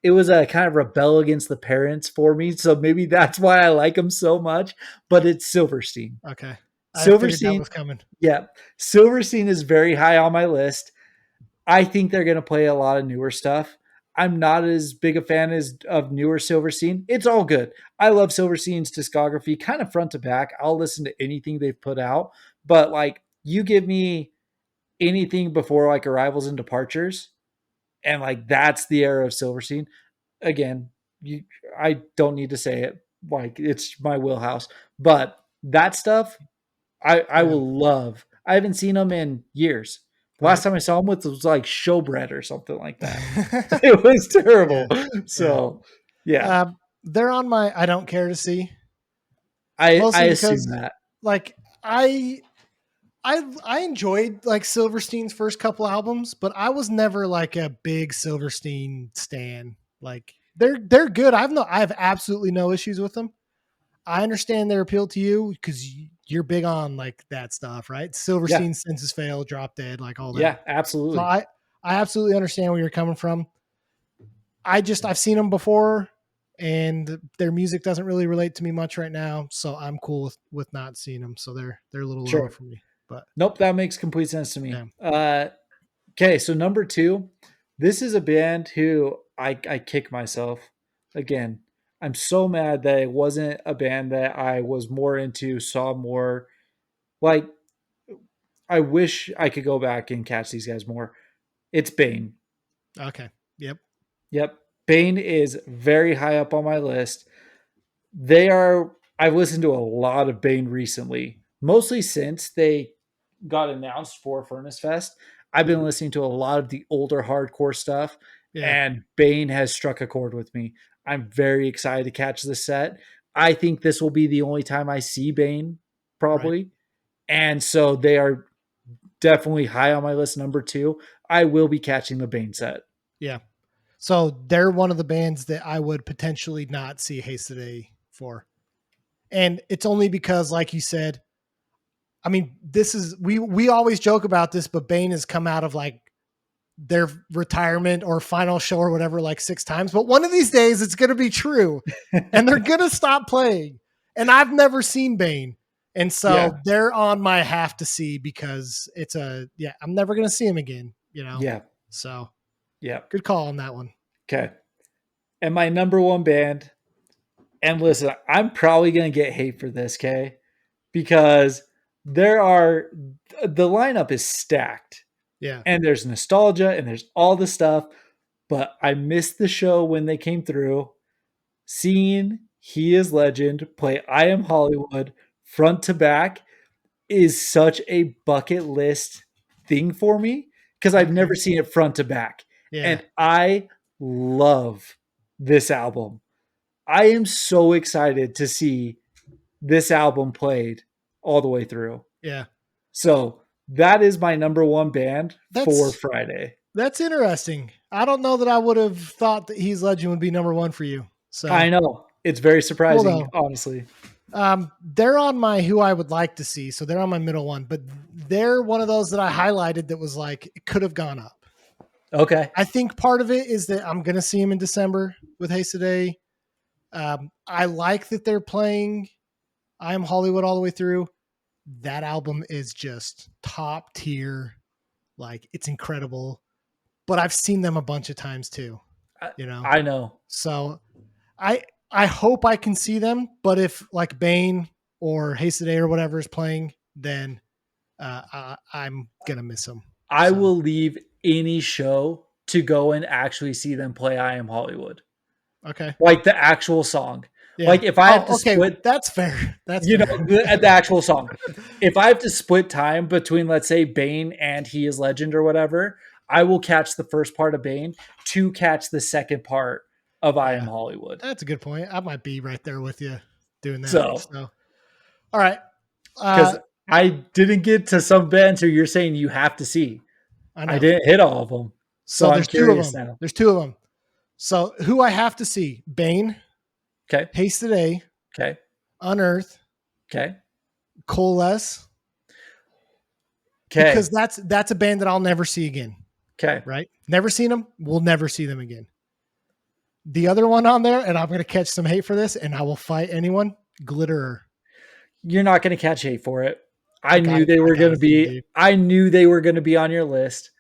it was a kind of rebel against the parents for me. So maybe that's why I like them so much. But it's Silverstein. Okay. I figured that Silverstein, was coming. yeah. Silverstein is very high on my list. I think they're going to play a lot of newer stuff. I'm not as big a fan as of newer Silverstein. It's all good. I love Silverstein's discography, kind of front to back. I'll listen to anything they've put out, but like you give me anything before like Arrivals and Departures, and like that's the era of Silverstein. Again, you, I don't need to say it. Like it's my wheelhouse, but that stuff I Yeah. will love. I haven't seen them in years. Last Right. time I saw them with was like Showbread or something like that. It was terrible. Yeah. Yeah. So yeah, They're on my I don't care to see. I Mostly assume because that. like I enjoyed like Silverstein's first couple albums, but I was never like a big Silverstein stan. Like they're good. I have absolutely no issues with them. I understand their appeal to you because you're big on like that stuff, right? Yeah, Silverstein, Senses Fail, Drop Dead, like all that. yeah, So absolutely. I absolutely understand where you're coming from. I've seen them before, and their music doesn't really relate to me much right now. So I'm cool with not seeing them. So they're a little lower Sure. for me. But Nope, that makes complete sense to me. yeah, Okay, so number 2, this is a band who I kick myself again. I'm so mad that it wasn't a band that I was more into, saw more. Like, I wish I could go back and catch these guys more. It's Bane. okay, yep, Yep. Bane is very high up on my list. They are, I've listened to a lot of Bane recently, mostly since they got announced for Furnace Fest. I've been listening to a lot of the older hardcore stuff, yeah, and Bane has struck a chord with me. I'm very excited to catch this set. I think this will be the only time I see Bane, right, probably. And so they are definitely high on my list. Number 2, I will be catching the Bane set. yeah. So they're one of the bands that I would potentially not see Haste Today for, and it's only because, like you said, I mean, this is we always joke about this, but Bane has come out of like their retirement or final show or whatever like 6 times. But one of these days it's going to be true and they're going to stop playing. And I've never seen Bane. And Yeah. so they're on my have to see because I'm never going to see him again, Yeah. So Yeah. good call on that one. Okay. And my number 1 band, and listen, I'm probably going to get hate for this, okay? Because the lineup is stacked Yeah. and there's nostalgia and there's all the stuff, but I missed the show when they came through. Seeing He is Legend play I Am Hollywood front to back is such a bucket list thing for me because I've Okay. never seen it front to back. Yeah. And I love this album. I am so excited to see this album played all the way through. Yeah. So that is my number 1 band for That's Friday. that's interesting. I don't know that I would have thought that He's Legend would be number one for you. I So know. It's very cool surprising, though. honestly. They're on my who I would like to see, so they're on my middle one, but they're one of those that I highlighted that was like it could have gone up. Okay. I think part of it is that I'm going to see him in December with Haste Today. I like that they're playing I Am Hollywood all the way through. that album is just top tier. Like it's incredible. But I've seen them a bunch of times too, I, you know. I know. So I hope I can see them, but if like Bane or Haste Today or whatever is playing, then I'm gonna miss them. I So will leave any show to go and actually see them play I Am Hollywood. okay, Like the actual song. yeah. Like if I have to Oh, okay, split, that's fair. That's you know, fair. the actual song. If I have to split time between, let's say, Bane and He Is Legend or whatever, I will catch the first part of Bane to catch the second part of I Am Yeah, Hollywood. that's a good point. I might be right there with you doing that. So, So all right, because I didn't get to some bands who you're saying you have to see. I I know. didn't hit all of them. So So I'm there's two of curious them. now. There's two of them. So who I have to see: Bane, Okay. Haste Today, Okay. Unearth, Okay. Coalesce, Okay. because that's a band that I'll never see again. Okay. Right? Never seen them. We'll never see them again. The other one on there, and I'm going to catch some hate for this, and I will fight anyone. Glitterer. You're not going to catch hate for it. I got it. I gotta see, dude. I knew they were going to be on your list.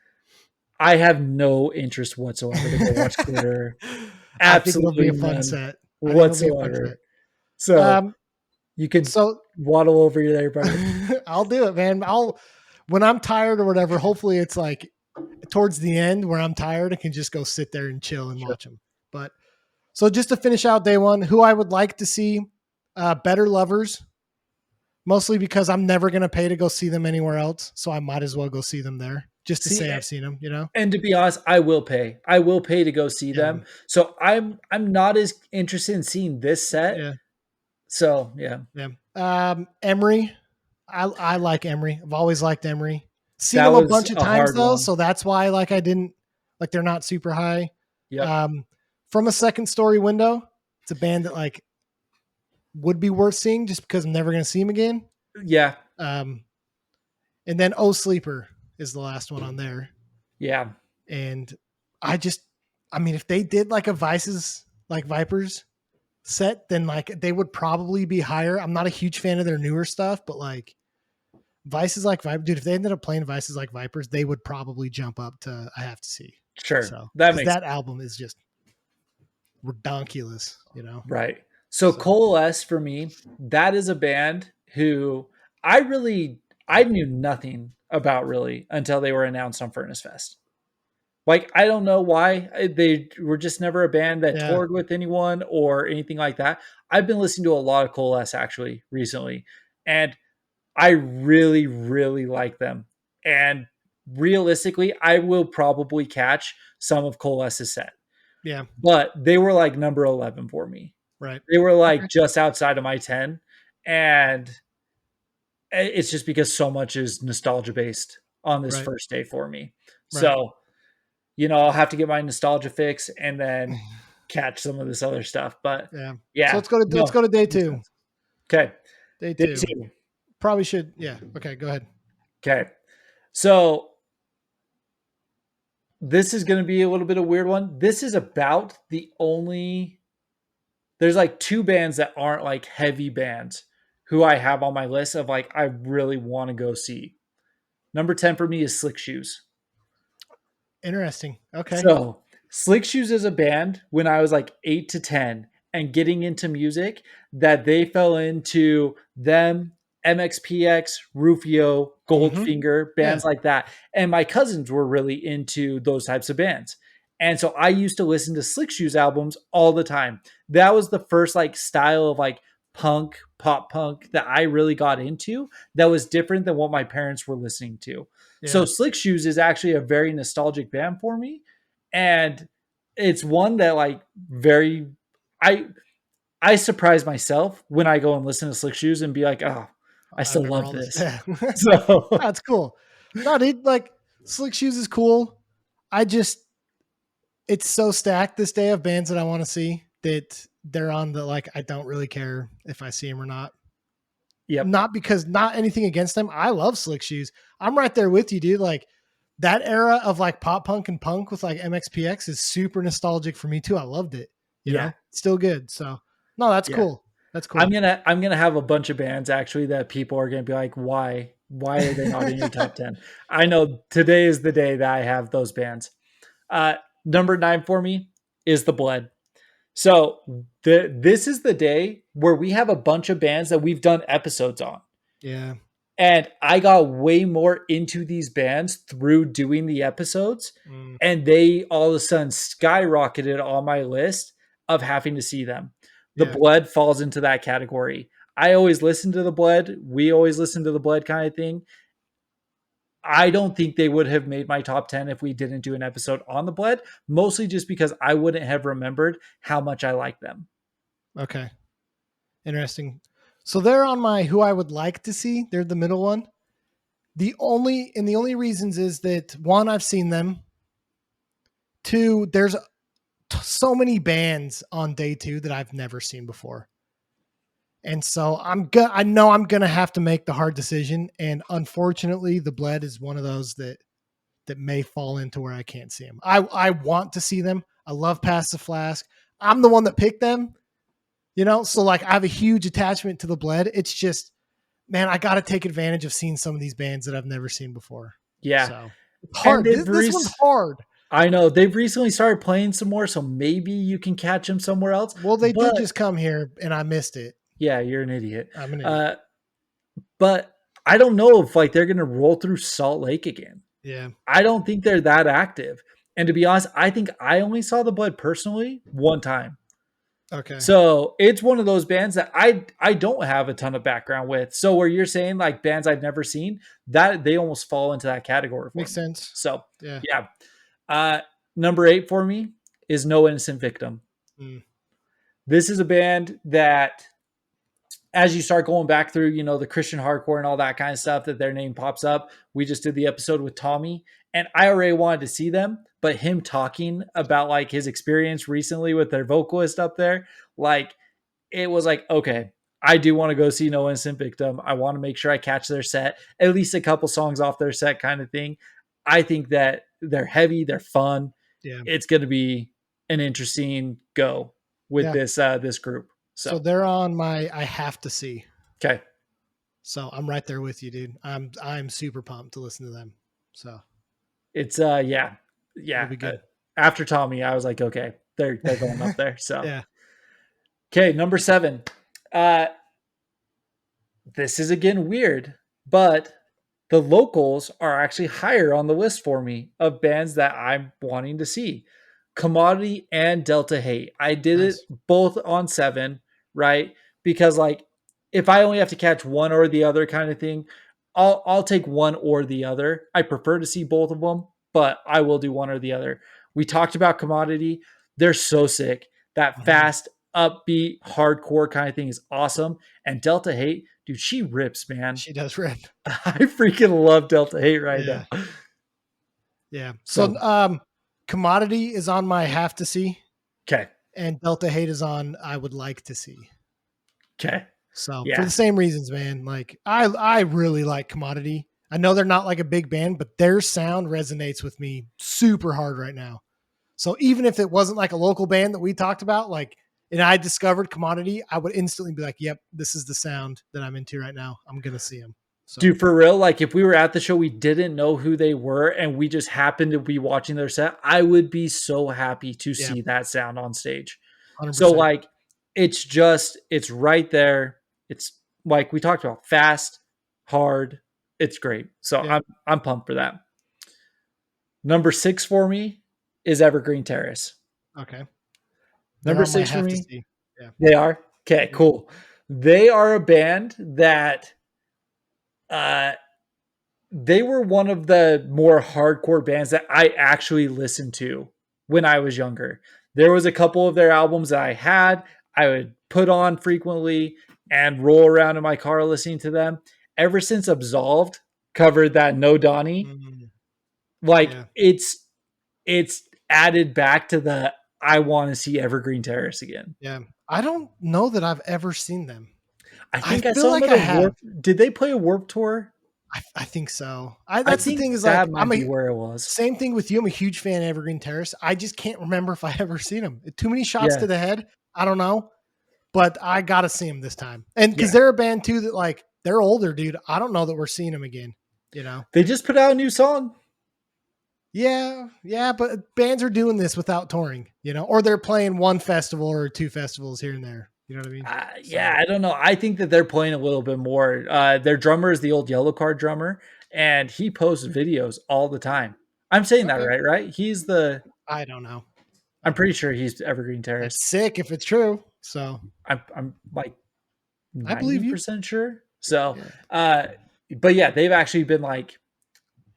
I have no interest whatsoever to go watch Glitter. I think it'll be Absolutely a fun none set. whatsoever. So you can So waddle over there, brother. I'll do it, man. When I'm tired or whatever. Hopefully, it's like towards the end where I'm tired, I can just go sit there and chill and watch them. But so just to finish out day one, who I would like to see, Better Lovers. Mostly because I'm never going to pay to go see them anywhere else. So I might as well go see them there just to say I've seen them, you know? And to be honest, I will pay. I will pay to go see them. So I'm not as interested in seeing this set. Yeah. So yeah. Emery. I like Emery. I've always liked Emery. Seen them a bunch of times though. So that's why like I didn't like they're not super high. Yeah. From a Second Story Window, it's a band that like would be worth seeing just because I'm never going to see him again. Yeah. And then Oh Sleeper is the last one on there. Yeah. And I mean, if they did like a Vices like Vipers set, then like they would probably be higher. I'm not a huge fan of their newer stuff, but like Vices like Vipers, dude, if they ended up playing Vices like Vipers, they would probably jump up to I have to see. Sure. So that album is just redonkulous, you know? Right. So Coalesce for me, that is a band who I knew nothing about really until they were announced on Furnace Fest. Like, I don't know why they were just never a band that toured with anyone or anything like that. I've been listening to a lot of Coalesce actually recently, and I really, really like them. And realistically, I will probably catch some of Coalesce's set. Yeah. But they were like number 11 for me. Right. They were like just outside of my 10. And it's just because so much is nostalgia based on this first day for me. Right. So, I'll have to get my nostalgia fix and then catch some of this other stuff. But yeah. So let's go to day two. Okay. Day two. Probably should. Yeah. Okay. Go ahead. Okay. So this is going to be a little bit of a weird one. This is about the only, there's like two bands that aren't like heavy bands who I have on my list of like, I really want to go see. Number 10 for me is Slick Shoes. Interesting. Okay. So Slick Shoes is a band when I was like 8 to 10 and getting into music that they fell into them, MXPX, Rufio, Goldfinger, bands like that. And my cousins were really into those types of bands. And so I used to listen to Slick Shoes albums all the time. That was the first like style of like punk, pop punk that I really got into that was different than what my parents were listening to. Yeah. So Slick Shoes is actually a very nostalgic band for me. And it's one that like I surprise myself when I go and listen to Slick Shoes and be like, oh, I still love this. So that's cool. No, dude, like Slick Shoes is cool. It's so stacked this day of bands that I want to see that they're on the, like, I don't really care if I see them or not. Yep. Not anything against them. I love Slick Shoes. I'm right there with you, dude. Like that era of like pop punk and punk with like MXPX is super nostalgic for me too. I loved it. You know, still good. So no, that's cool. That's cool. I'm gonna have a bunch of bands actually that people are gonna be like, why are they not in your top 10? I know today is the day that I have those bands. Uh, Number 9 for me is The Bled. So this is the day where we have a bunch of bands that we've done episodes on. Yeah. And I got way more into these bands through doing the episodes. Mm, And they all of a sudden skyrocketed on my list of having to see them. The yeah. Bled falls into that category. I always listen to The Bled. We always listen to The Bled kind of thing. I don't think they would have made my top 10 if we didn't do an episode on The Bled, mostly just because I wouldn't have remembered how much I like them. Okay. Interesting. So they're on my who I would like to see. They're the middle one. The only reasons is that one, I've seen them. Two, there's so many bands on day 2 that I've never seen before. And so I know I'm gonna have to make the hard decision. And unfortunately, The Bled is one of those that may fall into where I can't see them. I want to see them. I love Pass the Flask. I'm the one that picked them, so like I have a huge attachment to The Bled. It's just, man, I got to take advantage of seeing some of these bands that I've never seen before. Yeah. So it's hard. This one's hard. I know they've recently started playing some more, so maybe you can catch them somewhere else. Well, they did just come here and I missed it. Yeah, you're an idiot. I'm an idiot. But I don't know if like they're going to roll through Salt Lake again. Yeah. I don't think they're that active. And to be honest, I think I only saw The Bled personally one time. Okay. So it's one of those bands that I don't have a ton of background with. So where you're saying like bands I've never seen, that they almost fall into that category. Makes sense. So yeah. Number 8 for me is No Innocent Victim. This is a band that, as you start going back through, the Christian hardcore and all that kind of stuff, that their name pops up. We just did the episode with Tommy, and I already wanted to see them, but him talking about like his experience recently with their vocalist up there, like it was like, okay, I do want to go see No Innocent Victim. I want to make sure I catch their set, at least a couple songs off their set kind of thing. I think that they're heavy, they're fun. Yeah. It's going to be an interesting go with this group. So they're on my I have to see. Okay. So I'm right there with you, dude. I'm super pumped to listen to them. So it's yeah. It'll be good. After Tommy, I was like, okay, they're going up there. So yeah. Okay, number 7. This is again weird, but the Locals are actually higher on the list for me of bands that I'm wanting to see. Commodity and Delta Hate. I did it both on 7, right? Because like if I only have to catch one or the other kind of thing, I'll take one or the other. I prefer to see both of them, but I will do one or the other. We talked about Commodity. They're so sick. That fast, upbeat, hardcore kind of thing is awesome. And Delta Hate, dude, she rips, man. She does rip. I freaking love Delta Hate right now. Yeah. So Commodity is on my have to see. Okay. And Delta Hate is on I would like to see. Okay. So for the same reasons, man, like I really like Commodity. I know they're not like a big band, but their sound resonates with me super hard right now. So even if it wasn't like a local band that we talked about, like, and I discovered Commodity, I would instantly be like, yep, this is the sound that I'm into right now. I'm going to see them. So. Dude, for real, like if we were at the show, we didn't know who they were and we just happened to be watching their set, I would be so happy to see that sound on stage. 100%. So like, it's right there. It's like we talked about, fast, hard. It's great. So I'm pumped for that. Number 6 for me is Evergreen Terrace. Okay. Number 6 for me. Yeah. They are? Okay, cool. They are a band that they were one of the more hardcore bands that I actually listened to when I was younger. There was a couple of their albums that I would put on frequently and roll around in my car listening to them. Ever since Absolved covered that No Donnie, it's added back to the I want to see Evergreen Terrace again. Yeah. I don't know that I've ever seen them. I think I saw them at a Warp. Did they play a Warp Tour? I think so. That's the thing is like where it was. Same thing with you. I'm a huge fan of Evergreen Terrace. I just can't remember if I ever seen them. Too many shots to the head. I don't know. but I gotta see them this time. And because Yeah. they're a band too that like they're older, dude. I don't know that we're seeing them again. You know? They just put out a new song. Yeah, yeah, but bands are doing this without touring, you know, or they're playing one festival or two festivals here and there. You know what I mean? Yeah, I don't know. I think that they're playing a little bit more. Their drummer is the old Yellow Card drummer, and he posts videos all the time. I'm saying that Okay. right? Right? He's the. I don't know. I'm pretty sure he's Evergreen Terrace. That's sick if it's true. So I'm like I believe you. 90% sure. So, Yeah. but yeah, they've actually been like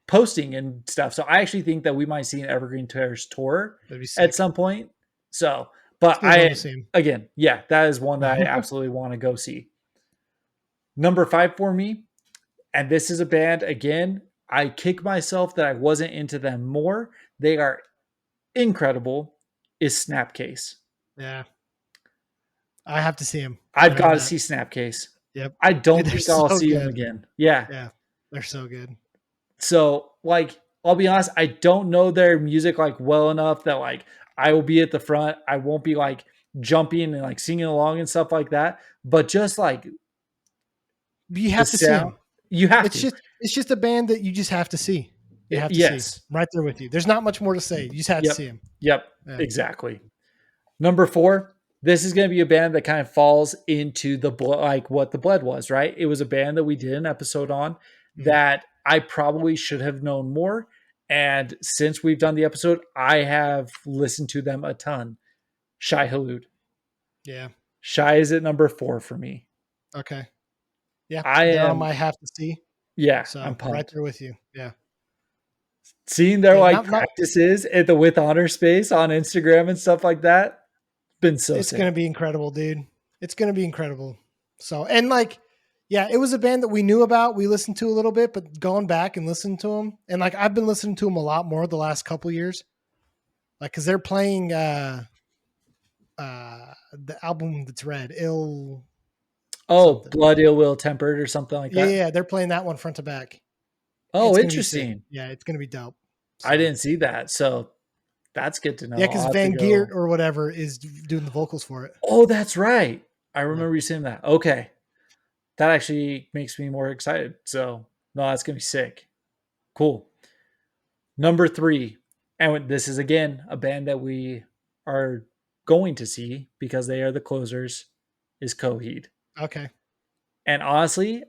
posting and stuff. So I actually think that we might see an Evergreen Terrace tour That'd be sick. at some point. So, but It's a good one to see 'em. again, yeah, that is one that I absolutely want to go see. Number 5 for me, and this is a band again. I kick myself that I wasn't into them more. They are incredible. Is Snapcase. Yeah. I have to see him. I've got to see Snapcase. Yep. I don't They're think I'll so see them good. again. Yeah. Yeah. They're so good. So, like, I'll be honest, I don't know their music like well enough that like I will be at the front. I won't be like jumping and like singing along and stuff like that. But just like You the have to see sound, him. you have It's to. just a band that you just have to see. You have to see. Yes. I'm right there with you. There's not much more to say. You just have to Yep. see him. Yep. Yeah. Exactly. Number 4, this is going to be a band that kind of falls into the like what the Blood was, right? It was a band that we did an episode on Mhm. that I probably should have known more. And since we've done the episode, I have listened to them a ton. Shai Hulud. Yeah. Shai is at number 4 for me. Okay. Yeah. I They're on am, my have to see. yeah, So I'm pumped. right there with you. Yeah. Seeing their Yeah, like not- practices at the With Honor space on Instagram and stuff like that, been so it's sick. gonna be incredible, dude. It's gonna be incredible. So and like, yeah, it was a band that we knew about. We listened to a little bit, but going back and listening to them, and like I've been listening to them a lot more the last couple years. Like, cause they're playing the album that's red, ill. Oh, something. Blood Ill Will Tempered or something like Yeah, that. yeah, they're playing that one front to back. Oh, It's gonna be sick. interesting. Yeah, it's gonna be dope. I didn't see that. So that's good to know. Yeah, I'll because have to Van go- Geert or whatever is doing the vocals for it. Oh, that's right. I remember you saying that. Okay. That actually makes me more excited. So, no, that's going to be sick. Cool. Number 3. And this is, again, a band that we are going to see because they are the closers, is Coheed. Okay. And honestly,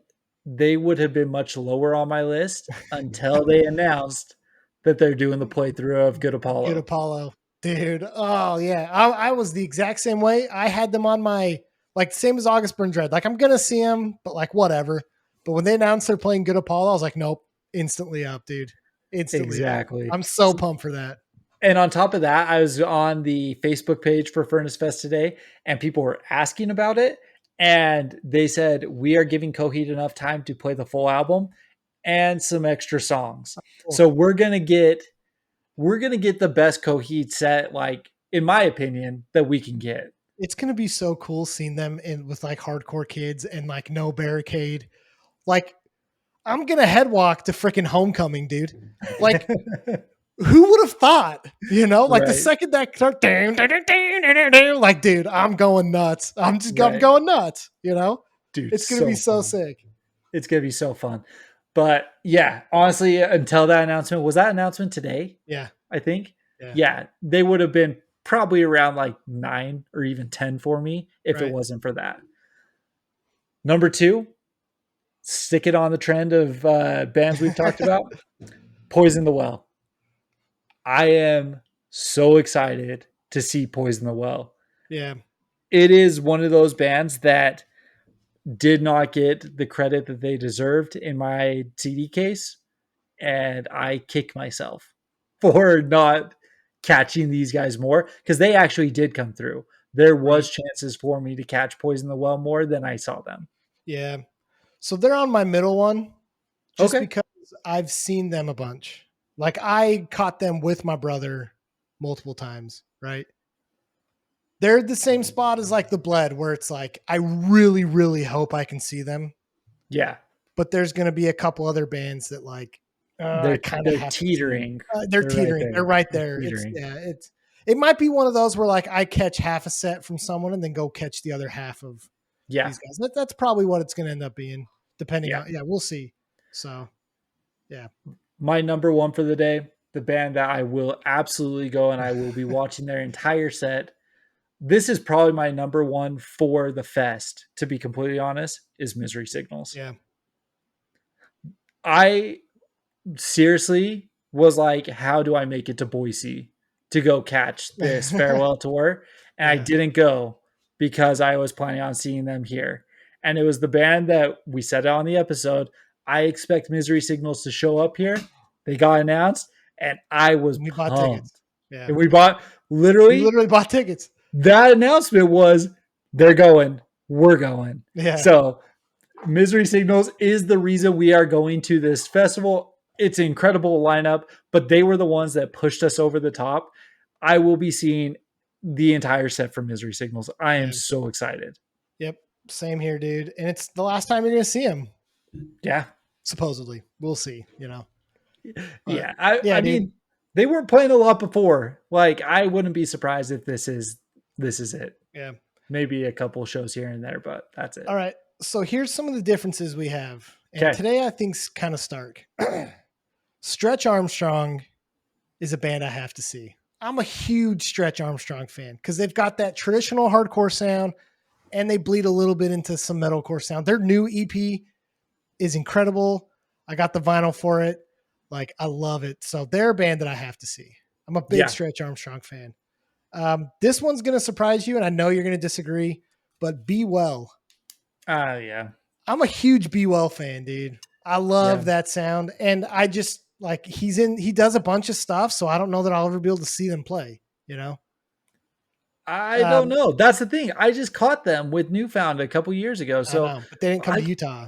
they would have been much lower on my list until they announced that they're doing the playthrough of Good Apollo. Good Apollo. Dude. Oh, yeah. I was the exact same way. I had them on my, like, same as August Burn Dread. Like, I'm going to see them, but, like, whatever. But when they announced they're playing Good Apollo, I was like, nope. Instantly up, dude. Instantly Exactly. up. I'm so pumped for that. And on top of that, I was on the Facebook page for Furnace Fest today, and people were asking about it. And they said, we are giving Coheed enough time to play the full album and some extra songs. Cool. So we're gonna get the best Coheed set, like in my opinion, that we can get. It's going to be so cool seeing them in with, like, hardcore kids and, like, no barricade. Like, I'm going to head walk to freaking Homecoming, dude. Like, who would have thought, you know, like the Right. second that start, like, dude, I'm going nuts. I'm Right. going nuts, you know, Dude, it's going to be so fun. sick. It's gonna be so fun. But yeah, honestly, until that announcement, was that announcement today? Yeah. I think. Yeah. Yeah, they would have been probably around like 9 or even 10 for me if Right. it wasn't for that. Number 2, stick it on the trend of bands we've talked about. Poison the Well. I am so excited to see Poison the Well. Yeah. It is one of those bands that did not get the credit that they deserved in my CD case, and I kick myself for not catching these guys more because they actually did come through. There was chances for me to catch Poison the Well more than I saw them. Yeah. So they're on my middle one just Okay. because I've seen them a bunch. Like, I caught them with my brother multiple times, right? They're the same spot as, like, the Bled, where it's like, I really, really hope I can see them. Yeah, But there's going to be a couple other bands that, like, I they're kind of they're have to see. teetering. They're They're right teetering. there. They're right They're there. It's teetering. it might be one of those where like I catch half a set from someone and then go catch the other half of Yeah. these guys. That's probably what it's going to end up being, depending Yeah. on. Yeah, we'll see. So, yeah. My number one for the day, the band that I will absolutely go and I will be watching their entire set. This is probably my number one for the fest, to be completely honest, is Misery Signals. Yeah. I seriously was like, how do I make it to Boise to go catch this farewell tour? And I didn't go because I was planning on seeing them here. And it was the band that we said on the episode. I expect Misery Signals to show up here. They got announced, and I was We pumped. bought tickets. Yeah. And we bought We literally literally bought tickets. that announcement was they're going, we're going. Yeah. So Misery Signals is the reason we are going to this festival. It's an incredible lineup, but they were the ones that pushed us over the top. I will be seeing the entire set from Misery Signals. I am so excited. Yep. Same here, dude. And it's the last time you're going to see him. Yeah. Supposedly. We'll see, Yeah. Yeah, I mean, they weren't playing a lot before. Like, I wouldn't be surprised if this is it. Yeah. Maybe a couple shows here and there, but that's it. All right. So here's some of the differences we have. And today I think's kind of stark. Stretch Armstrong is a band I have to see. I'm a huge Stretch Armstrong fan because they've got that traditional hardcore sound and they bleed a little bit into some metalcore sound. Their new EP is incredible. I got the vinyl for it. Like, I love it. So they're a band that I have to see. I'm a big Stretch Armstrong fan. This one's going to surprise you, and I know you're going to disagree, but Be Well. Yeah. I'm a huge Be Well fan, dude. I love that sound. And I just, like, he does a bunch of stuff, so I don't know that I'll ever be able to see them play, I don't know. That's the thing. I just caught them with Newfound a couple years ago. So, but they didn't come to Utah,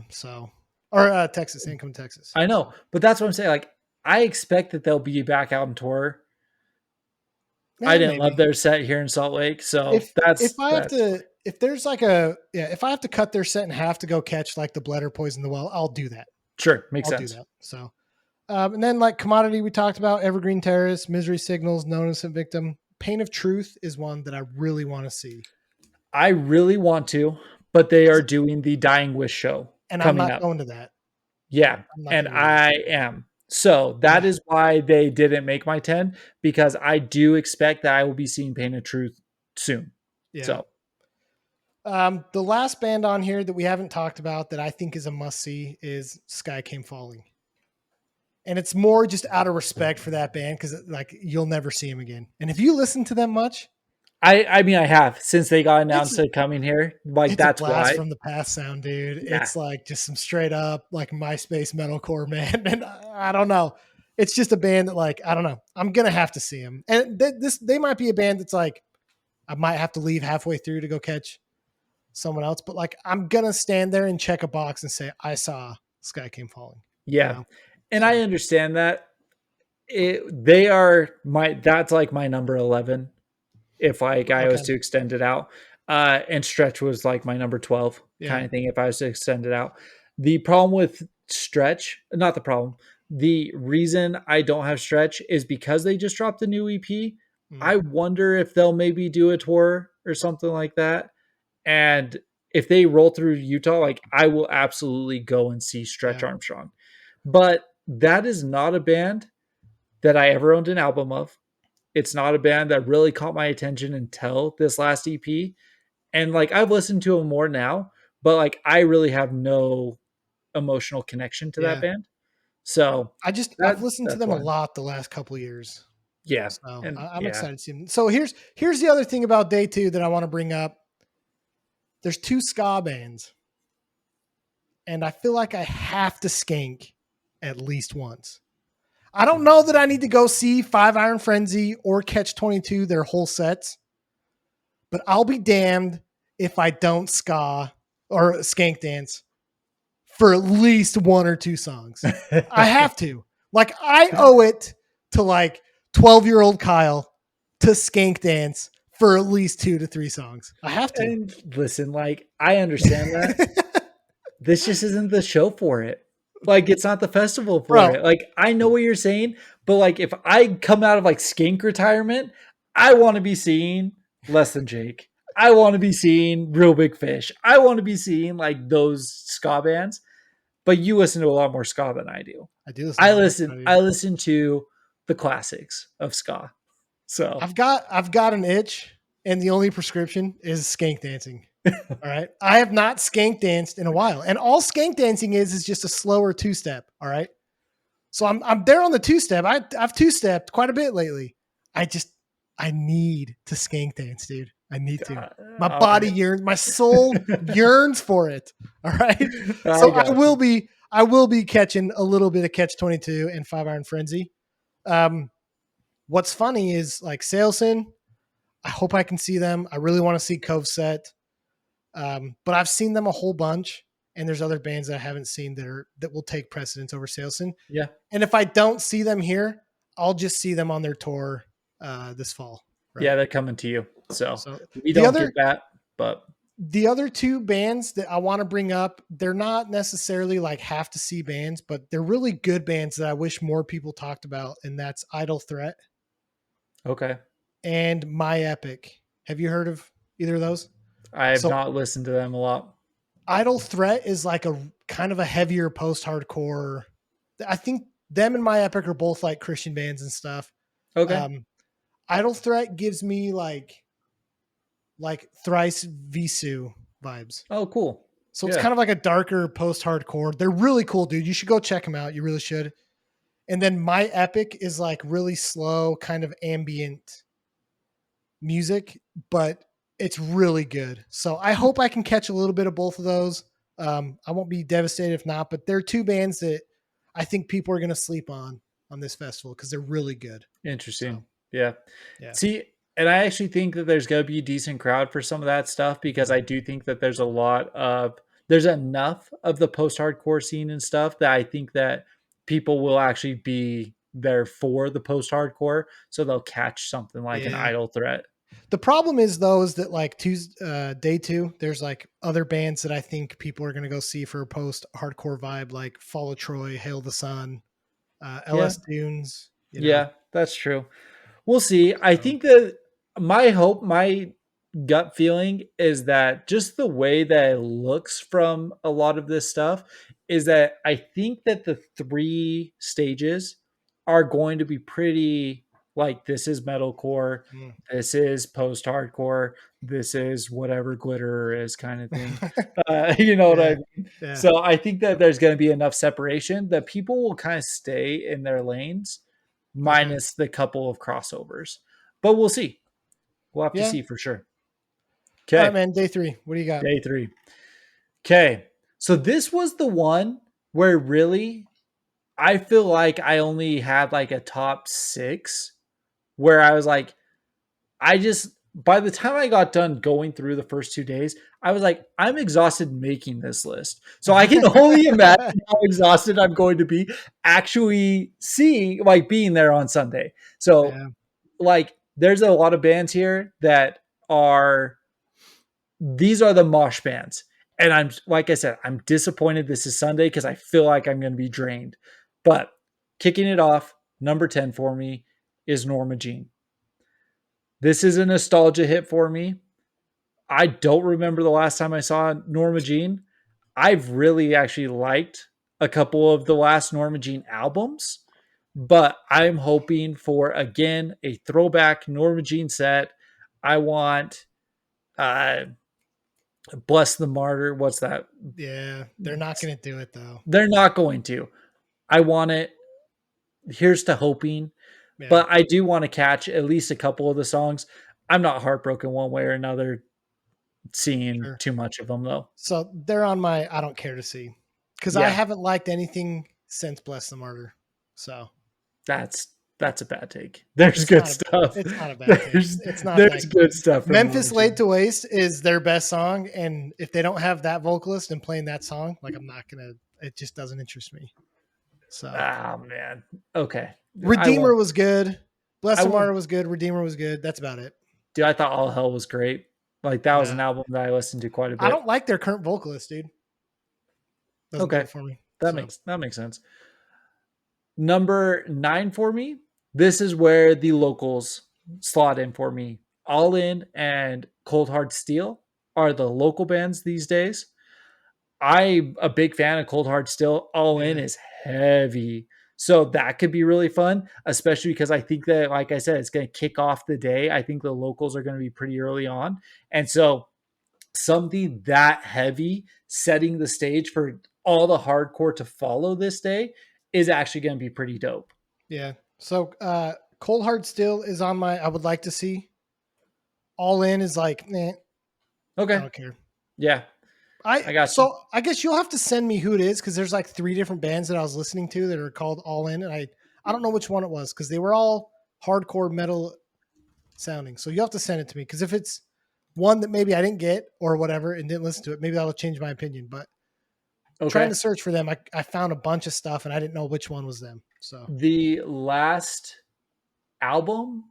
or Texas. They didn't come to Texas. I know, but that's what I'm saying. Like, I expect that they'll be back out on tour. Yeah, I didn't love their set here in Salt Lake, so if I have to cut their set in half to go catch like the Bled or Poison the Well, I'll do that. Sure, makes sense. Do that. So, and then like Commodity, we talked about Evergreen Terrace, Misery Signals, No Innocent Victim. Pain of Truth is one that I really want to see. I really want to, but they are doing the Dying Wish show, and I'm not going to that. Yeah, and I am. So that is why they didn't make my 10, because I do expect that I will be seeing Pain of Truth soon. Yeah. So the last band on here that we haven't talked about that I think is a must see is Sky Came Falling. And it's more just out of respect for that band because like you'll never see them again. And if you listen to them much, I mean I have since they got announced to coming here. Like that's a blast why from the past sound, dude. Yeah. It's like just some straight up like MySpace metalcore, man. And I don't know. It's just a band that like I don't know. I'm gonna have to see them. And they might be a band that's like I might have to leave halfway through to go catch someone else. But like I'm gonna stand there and check a box and say I saw Sky Came Falling. Yeah. And I understand that that's like my number 11. If like I was to extend it out, and Stretch was like my number 12 kind of thing. If I was to extend it out, the problem with Stretch, not the problem, the reason I don't have Stretch is because they just dropped a new EP. I wonder if they'll maybe do a tour or something like that. And if they roll through Utah, like I will absolutely go and see Stretch Armstrong. But that is not a band that I ever owned an album of. It's not a band that really caught my attention until this last EP. And like, I've listened to them more now, but like, I really have no emotional connection to that band. So I've listened to them a lot the last couple of years. Yeah. So I'm excited to see them. So here's the other thing about day 2 that I want to bring up. There's 2 ska bands. And I feel like I have to skank at least once. I don't know that I need to go see Five Iron Frenzy or Catch 22, their whole sets, but I'll be damned if I don't ska or skank dance for at least 1 or 2 songs. I have to. Like, I owe it to like 12-year-old Kyle to skank dance for at least 2 to 3 songs. I have to. And listen, like, I understand that. This just isn't the show for it. Like, it's not the festival for it. Like, I know what you're saying, but like, if I come out of like skink retirement, I want to be seeing Less Than Jake. I want to be seeing Real Big Fish. I want to be seeing like those ska bands. But you listen to a lot more ska than I do. I do listen I to listen. that. I listen to the classics of ska. So I've got an itch, and the only prescription is skank dancing. All right. I have not skank danced in a while. And all skank dancing is just a slower two-step. All right. So I'm there on the two-step. I've two-stepped quite a bit lately. I need to skank dance, dude. I need to. My all body right. yearns, my soul yearns for it. All right. I So got you. I will be catching a little bit of Catch 22 and Five Iron Frenzy. What's funny is like Sailson, I hope I can see them. I really want to see Cove Set. But I've seen them a whole bunch, and there's other bands that I haven't seen that will take precedence over Sailson. Yeah. And if I don't see them here, I'll just see them on their tour this fall. Right? Yeah, they're coming to you. So So we the don't other get that, but the other two bands that I want to bring up, they're not necessarily like have to see bands, but they're really good bands that I wish more people talked about, and that's Idle Threat okay. and My Epic. Have you heard of either of those? I have So not listened to them a lot. Idle Threat is like a kind of a heavier post-hardcore. I think them and My Epic are both like Christian bands and stuff. Okay. Um, Idle Threat gives me like Thrice Visu vibes. Oh, cool. So it's Yeah. kind of like a darker post-hardcore. They're really cool, dude. You should go check them out. You really should. And then My Epic is like really slow, kind of ambient music, but it's really good. So I hope I can catch a little bit of both of those. I won't be devastated if not, but they're two bands that I think people are going to sleep on this festival because they're really good. Interesting. So Yeah. yeah, See, and I actually think that there's going to be a decent crowd for some of that stuff because I do think that there's enough of the post-hardcore scene and stuff that I think that people will actually be there for the post-hardcore, so they'll catch something like an yeah. Idle Threat. The problem is though is that like day two, there's like other bands that I think people are going to go see for a post hardcore vibe, like Fall of Troy, Hail the Sun, Yeah. LS Dunes. Yeah, that's true. We'll see. I So think that my gut feeling is that just the way that it looks from a lot of this stuff is that I think that the three stages are going to be pretty like this is metalcore, mm. this is post hardcore, this is whatever glitter is kind of thing. You know what I yeah, mean? yeah, So I think that there's going to be enough separation that people will kind of stay in their lanes okay, minus the couple of crossovers. But we'll see. We'll have to yeah. see for sure. All right, Okay, man. Day three. What do you got? day 3. Okay, so this was the one where really I feel like I only had like a top 6 where I was like, I just by the time I got done going through the first 2 days, I was like, I'm exhausted making this list. So I can only imagine how exhausted I'm going to be actually seeing like being there on Sunday. So yeah, like there's a lot of bands here that are these are the mosh bands. And I'm like I said, I'm disappointed this is Sunday because I feel like I'm going to be drained. But kicking it off, number 10 for me is Norma Jean. This is a nostalgia hit for me. I don't remember the last time I saw Norma Jean. I've really actually liked a couple of the last Norma Jean albums, but I'm hoping for again a throwback Norma Jean set. I want uh Bless the Martyr. What's that? yeah. They're not going to do it though. They're not going to. I want it. Here's to hoping, Yeah, but I do want to catch at least a couple of the songs. I'm not heartbroken one way or another seeing sure. too much of them though. So they're on my I don't care to see because I Yeah, haven't liked anything since Bless the Martyr. So that's that's a bad take. There's it's good not a stuff. it's not a bad take. There's It's not there's that good good. stuff from Memphis Norma Laid Jean. to Waste is their best song, and if they don't have that vocalist and playing that song, like I'm not gonna. It just doesn't interest me. So Oh man. Okay. I Redeemer won't was good. Bless I the won't Martyr was good. Redeemer was good. That's about it. dude, I thought All Hell was great. Like that was Nah, an album that I listened to quite a I bit. don't like their current vocalist, dude. Doesn't do Okay. it for me. That So makes sense. Number 9 for me. This is where the locals slot in for me. All In and Cold Hard Steel are the local bands these days. I'm a big fan of Cold Hard Steel. All In Yeah. is heavy. So that could be really fun, especially because I think that, like I said, it's going to kick off the day. I think the locals are going to be pretty early on. And so something that heavy setting the stage for all the hardcore to follow this day is actually going to be pretty dope. Yeah. So Cold Hard Still is on my I would like to see. All In is like, I Okay. don't care. Yeah, I got you. I guess you'll have to send me who it is because there's like 3 different bands that I was listening to that are called All In, and I don't know which one it was because they were all hardcore metal sounding. So you'll have to send it to me because if it's one that maybe I didn't get or whatever and didn't listen to it, maybe that'll change my opinion. But trying Okay. to search for them, I found a bunch of stuff and I didn't know which one was them. So The last album,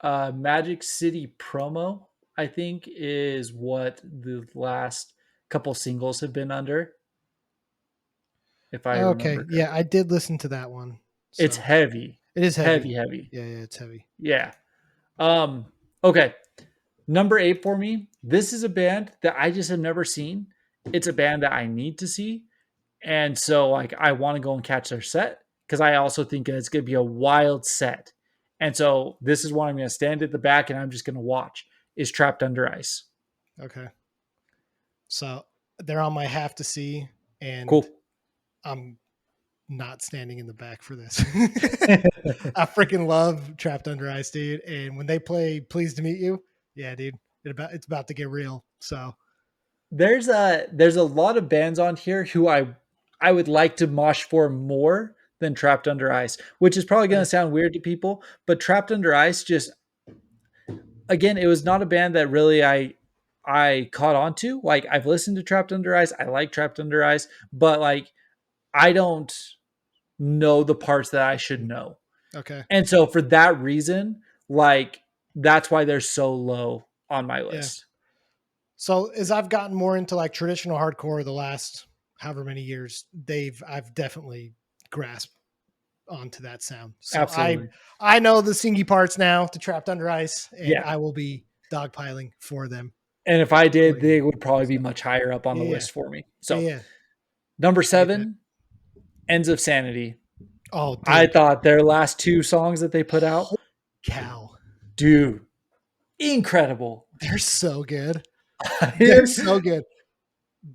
Magic City Promo, I think, is what the last couple singles have been under, if I okay, remember yeah, I correctly. did listen to that one. It's So heavy, it is heavy. heavy, heavy. Yeah, it's heavy. Yeah. Um, okay. Number 8 for me. This is a band that I just have never seen. It's a band that I need to see. And so like I want to go and catch their set because I also think it's going to be a wild set. And so this is what I'm going to stand at the back and I'm just going to watch is Trapped Under Ice. Okay. So they're on my have to see, and Cool. I'm not standing in the back for this. I freaking love Trapped Under Ice, dude. And when they play Pleased to Meet You, yeah, dude, it's about to get real. So There's a lot of bands on here who I would like to mosh for more than Trapped Under Ice, which is probably going to sound weird to people, but Trapped Under Ice just again, it was not a band that really I caught on to. Like I've listened to Trapped Under Ice, I like Trapped Under Ice, but like I don't know the parts that I should know. okay, And so for that reason, like that's why they're so low on my yeah. list. So as I've gotten more into like traditional hardcore the last however many years, I've definitely grasped onto that sound. So Absolutely. I know the singy parts now to Trapped Under Ice, and Yeah. I will be dogpiling for them. And if I did, Accordingly. they would probably be So, much higher up on the yeah, list for me. yeah, So yeah. number I get that. 7, Ends of Sanity. Oh, I dude, thought their last 2 songs that they put out, holy cow, dude, incredible. they're so good. I They're am, so good.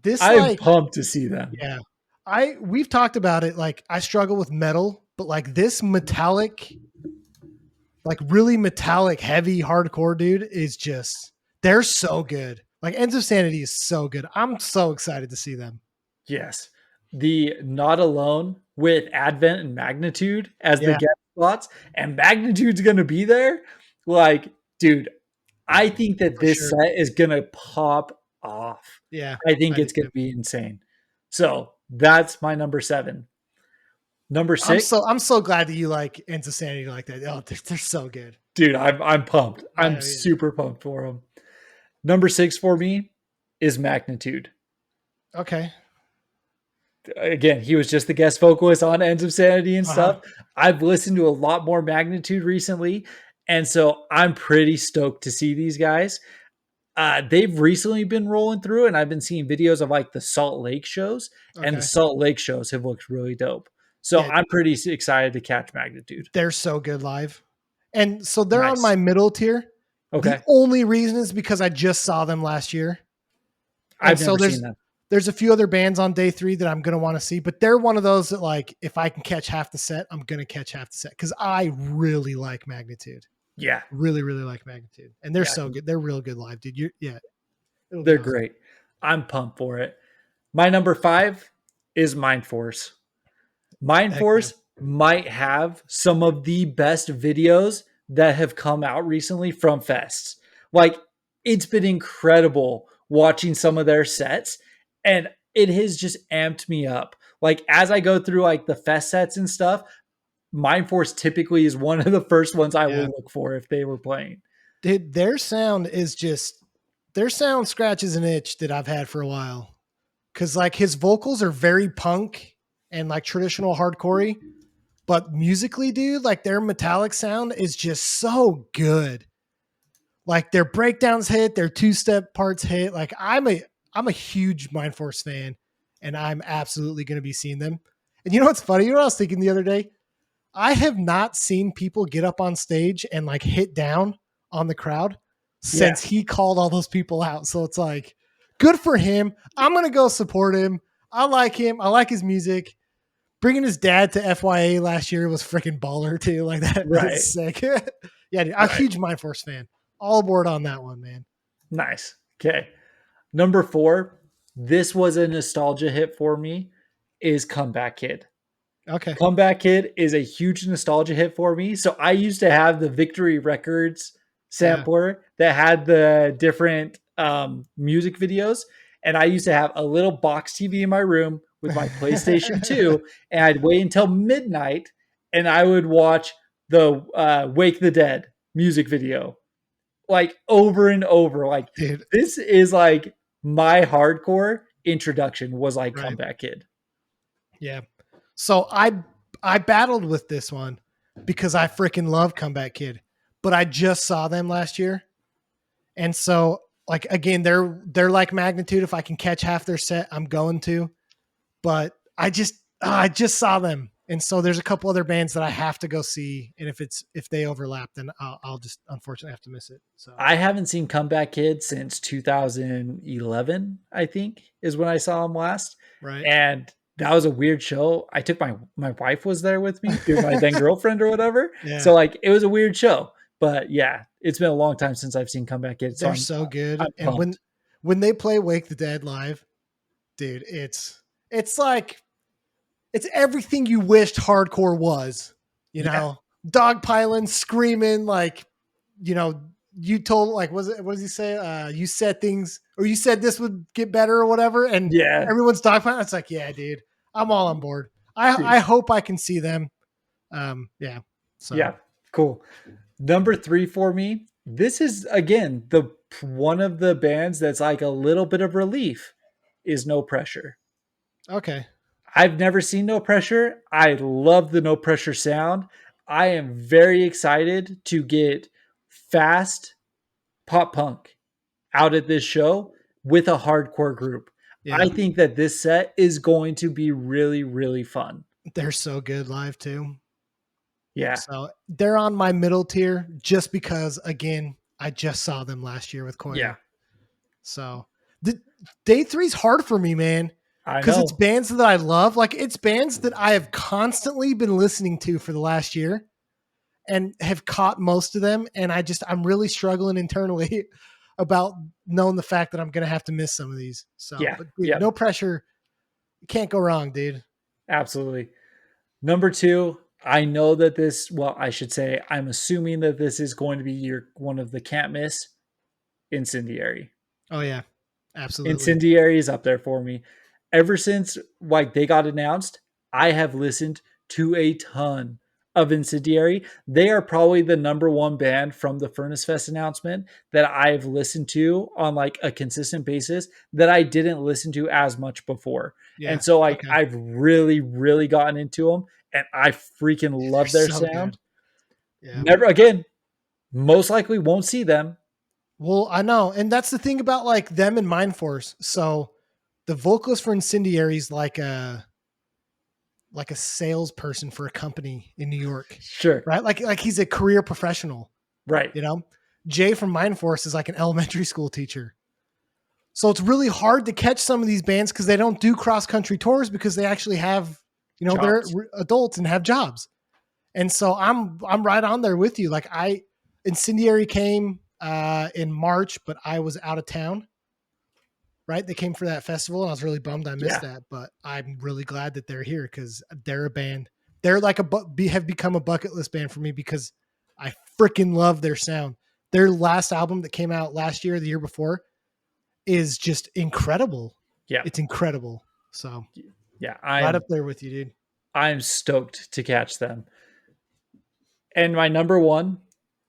This I am like, pumped to see them. yeah, we've talked about it. Like, I struggle with metal, but like this metallic, like really metallic, heavy hardcore dude is just they're so good. Like Ends of Sanity is so good. I'm so excited to see them. Yes. The Not Alone with Advent and Magnitude as the Yeah, guest spots, and Magnitude's going to be there. Like, dude, I think that for this sure. set is going to pop off. Yeah, I think I do it's going too. to be insane. So that's my number 7. Number 6, I'm so glad that you like Ends of Sanity like that. Oh, they're so good. dude, I'm pumped. I'm Yeah. super pumped for them. Number 6 for me is Magnitude. Okay. Again, he was just the guest vocalist on Ends of Sanity and Uh-huh. stuff. I've listened to a lot more Magnitude recently, and so I'm pretty stoked to see these guys. They've recently been rolling through, and I've been seeing videos of like the Salt Lake shows, and the Okay. Salt Lake shows have looked really dope. So Yeah, I'm pretty excited to catch Magnitude. they're so good live. And so they're on my Nice. middle tier. The Okay. only reason is because I just saw them last year. And I've so never seen them. there's a few other bands on day 3 that I'm going to want to see, but they're one of those that like if I can catch half the set, I'm going to catch half the set cuz I really like Magnitude. Yeah. Really really like Magnitude. And they're Yeah. so good. They're real good live, dude. It'll be They're awesome. great. I'm pumped for it. My number 5 is Mind Force. Mind Heck yeah. Force might have some of the best videos that have come out recently from fests. Like, it's been incredible watching some of their sets, and it has just amped me up. Like, as I go through like the fest sets and stuff, Mind Force typically is one of the first ones I Yeah. will look for if they were playing. Dude, their sound scratches an itch that I've had for a while. Cause like his vocals are very punk and like traditional hardcorey, but musically, dude, like their metallic sound is just so good. Like their breakdowns hit, their two-step parts hit. Like I'm a huge Mind Force fan, and I'm absolutely going to be seeing them. And you know what's funny? You know what I was thinking the other day? I have not seen people get up on stage and like hit down on the crowd Yeah. since he called all those people out. So it's like, good for him. I'm going to go support him. I like him. I like his music. Bringing his dad to FYA last year was freaking baller too. Like that Right. is sick. Yeah, dude, I'm a Right. huge Mind Force fan. All aboard on that one, man. Nice. Okay. Number 4, this was a nostalgia hit for me, is Comeback Kid. Okay. Comeback Kid is a huge nostalgia hit for me. So I used to have the Victory Records Yeah. sampler that had the different music videos. And I used to have a little box TV in my room with my PlayStation 2. And I'd wait until midnight and I would watch the Wake the Dead music video like over and over. Like Dude, this is like my hardcore introduction was like right. Comeback Kid. Yeah. So I battled with this one because I freaking love Comeback Kid, but I just saw them last year. And so like again, they're like Magnitude. If I can catch half their set, I'm going to. But I just saw them. And so there's a couple other bands that I have to go see. And if they overlap, then I'll just unfortunately have to miss it. So I haven't seen Comeback Kid since 2011, I think, is when I saw him last. right. And that was a weird show. I took my wife was there with me, my then girlfriend or whatever. Yeah. So like it was a weird show. But yeah, it's been a long time since I've seen Comeback Kid. So They're so good. I'm And pumped. when they play Wake the Dead live, dude, it's like it's everything you wished hardcore was, you know, dogpiling, screaming, like, you know, you told like, what does he say? You said things, or you said this would get better or whatever. And Yeah. everyone's dogpiling. It's like, yeah, dude, I'm all on board. I hope I can see them. Yeah. So Yeah. Cool. Number 3 for me. This is again the one of the bands that's like a little bit of relief is No Pressure. okay. I've never seen No Pressure. I love the No Pressure sound. I am very excited to get fast pop punk out at this show with a hardcore group. Yeah. I think that this set is going to be really, really fun. They're so good live too. Yeah. So they're on my middle tier just because, again, I just saw them last year with Coil. Yeah. So the day 3 is hard for me, man, I because know. it's bands that I love. Like it's bands that I have constantly been listening to for the last year and have caught most of them. And I'm really struggling internally about knowing the fact that I'm going to have to miss some of these. So, Yeah. but dude, Yeah. No Pressure. You can't go wrong, dude. Absolutely. Number 2, I know that this, well, I should say, I'm assuming that this is going to be one of the can't miss, Incendiary. Oh yeah, absolutely. Incendiary is up there for me. Ever since like they got announced, I have listened to a ton of Incendiary. They are probably the number 1 band from the Furnace Fest announcement that I've listened to on like a consistent basis that I didn't listen to as much before. Yeah. And so like okay. I've really, really gotten into them and I freaking love their so sound. good. Yeah. Never again, most likely won't see them. Well, I know. And that's the thing about like them and Mind Force. So the vocalist for Incendiary is like a salesperson for a company in New York, Sure. right? Like he's a career professional, Right. you know? Jay from Mind Force is like an elementary school teacher. So it's really hard to catch some of these bands because they don't do cross country tours because they actually have, you know, Jobs. they're adults and have jobs. And so I'm right on there with you. Like Incendiary came in March, but I was out of town. Right, they came for that festival, and I was really bummed I missed that. But I'm really glad that they're here because they're a band. They're like have become a bucket list band for me because I freaking love their sound. Their last album that came out last year, the year before, is just incredible. Yeah, it's incredible. So yeah, right up there with you, dude. I'm stoked to catch them. And my number 1,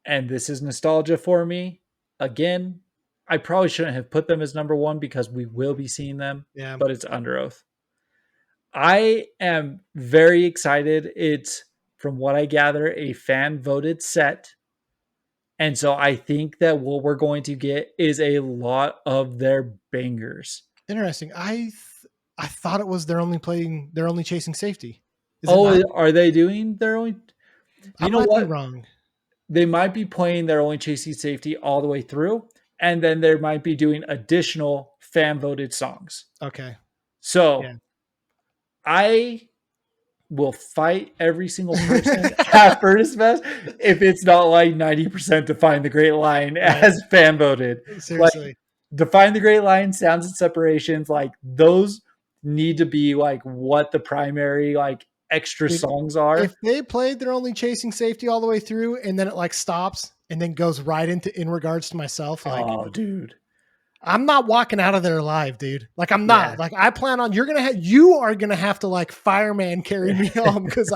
and this is nostalgia for me. Again, I probably shouldn't have put them as number 1 because we will be seeing them. Yeah, but it's Under Oath. I am very excited. It's from what I gather, a fan voted set. And so I think that what we're going to get is a lot of their bangers. Interesting. I thought it was they're only chasing safety. Is it not? Oh, are they doing their own? I You know might be what? wrong. They might be playing their only chasing safety all the way through, and then they might be doing additional fan voted songs. Okay. Yeah. So I will fight every single person at Furnace Fest if it's not like 90% Define the Great Line Right. as fan voted. Like Seriously. Define the Great Line, Sounds and Separations, like those need to be like what the primary like extra Dude, songs are. if they played they're only chasing safety all the way through and then it like stops and then goes right into In Regards to Myself, like Oh, dude. I'm not walking out of there alive, dude. Like I'm Yeah. not. Like I plan on you are gonna have to like fireman carry me home because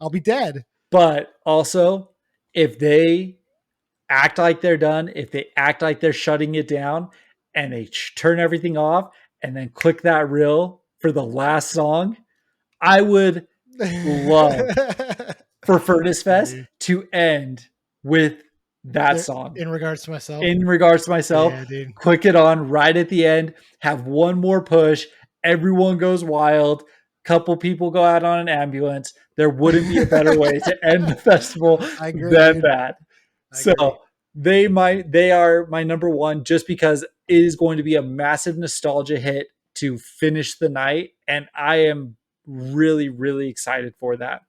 I'll be dead. But also, if they act like they're done, if they act like they're shutting it down and they turn everything off and then click that reel for the last song, I would love for Furnace Fest to end with that song. In Regards to Myself. In Regards to Myself, Yeah, dude. click it on right at the end, have one more push, everyone goes wild, couple people go out on an ambulance. There wouldn't be a better way to end the festival I agree, than dude. that. I So agree. they are my number one just because it is going to be a massive nostalgia hit to finish the night. And I am really, really excited for that.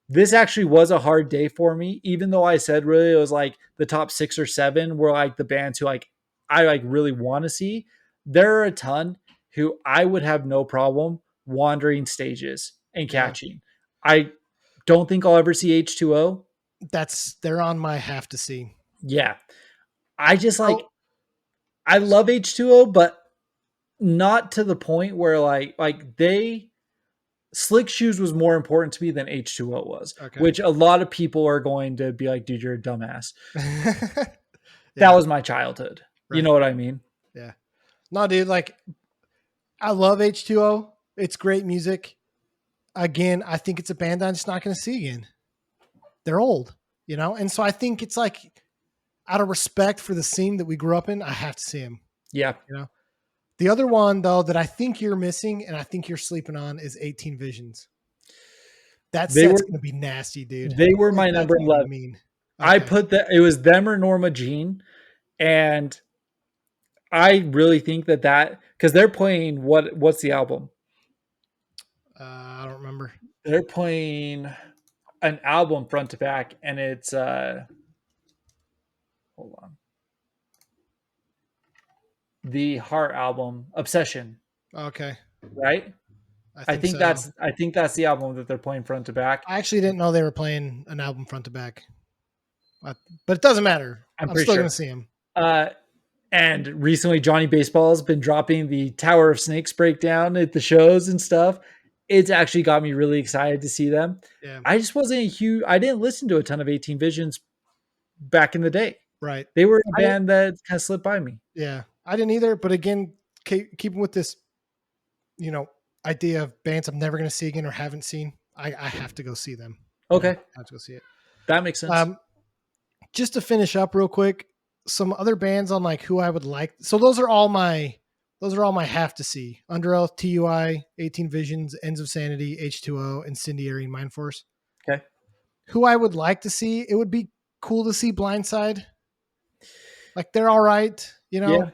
This actually was a hard day for me, even though I said really it was like the top 6 or 7 were like the bands who like I like really want to see. There are a ton who I would have no problem wandering stages and Yeah. catching. I don't think I'll ever see H2O. They're on my have to see. Yeah. I just like Oh, I love H2O, but not to the point where like they Slick Shoes was more important to me than H2O was, okay. which a lot of people are going to be like, dude, you're a dumbass. Yeah, That was my childhood. You right. know what I mean? Yeah. No, dude, like I love H2O. It's great music. Again, I think it's a band I'm just not going to see again. They're old, you know? And so I think it's like out of respect for the scene that we grew up in, I have to see them. Yeah. You know? The other one, though, that I think you're missing and I think you're sleeping on is 18 Visions. That set's going to be nasty, dude. They were my number 11. Mean. Okay. I put that it was them or Norma Jean. And I really think that because they're playing what's the album? I don't remember. They're playing an album front to back, and it's hold on. The Heart album, Obsession. Okay. Right? I think that's the album that they're playing front to back. I actually didn't know they were playing an album front to back. But it doesn't matter. I'm still going to see him. And recently, Johnny Baseball has been dropping the Tower of Snakes breakdown at the shows and stuff. It's actually got me really excited to see them. Yeah. I just wasn't I didn't listen to a ton of 18 Visions back in the day. Right. They were a band that kind of slipped by me. Yeah. I didn't either. But again, keeping with this, you know, idea of bands I'm never going to see again or haven't seen, I have to go see them. Okay. I have to go see it. That makes sense. Just to finish up real quick, some other bands on like who I would like. So those are all my have to see. Under Oath, TUI, 18 Visions, Ends of Sanity, H2O, Incendiary, Mind Force. Okay. Who I would like to see, it would be cool to see Blindside. Like they're all right, you know.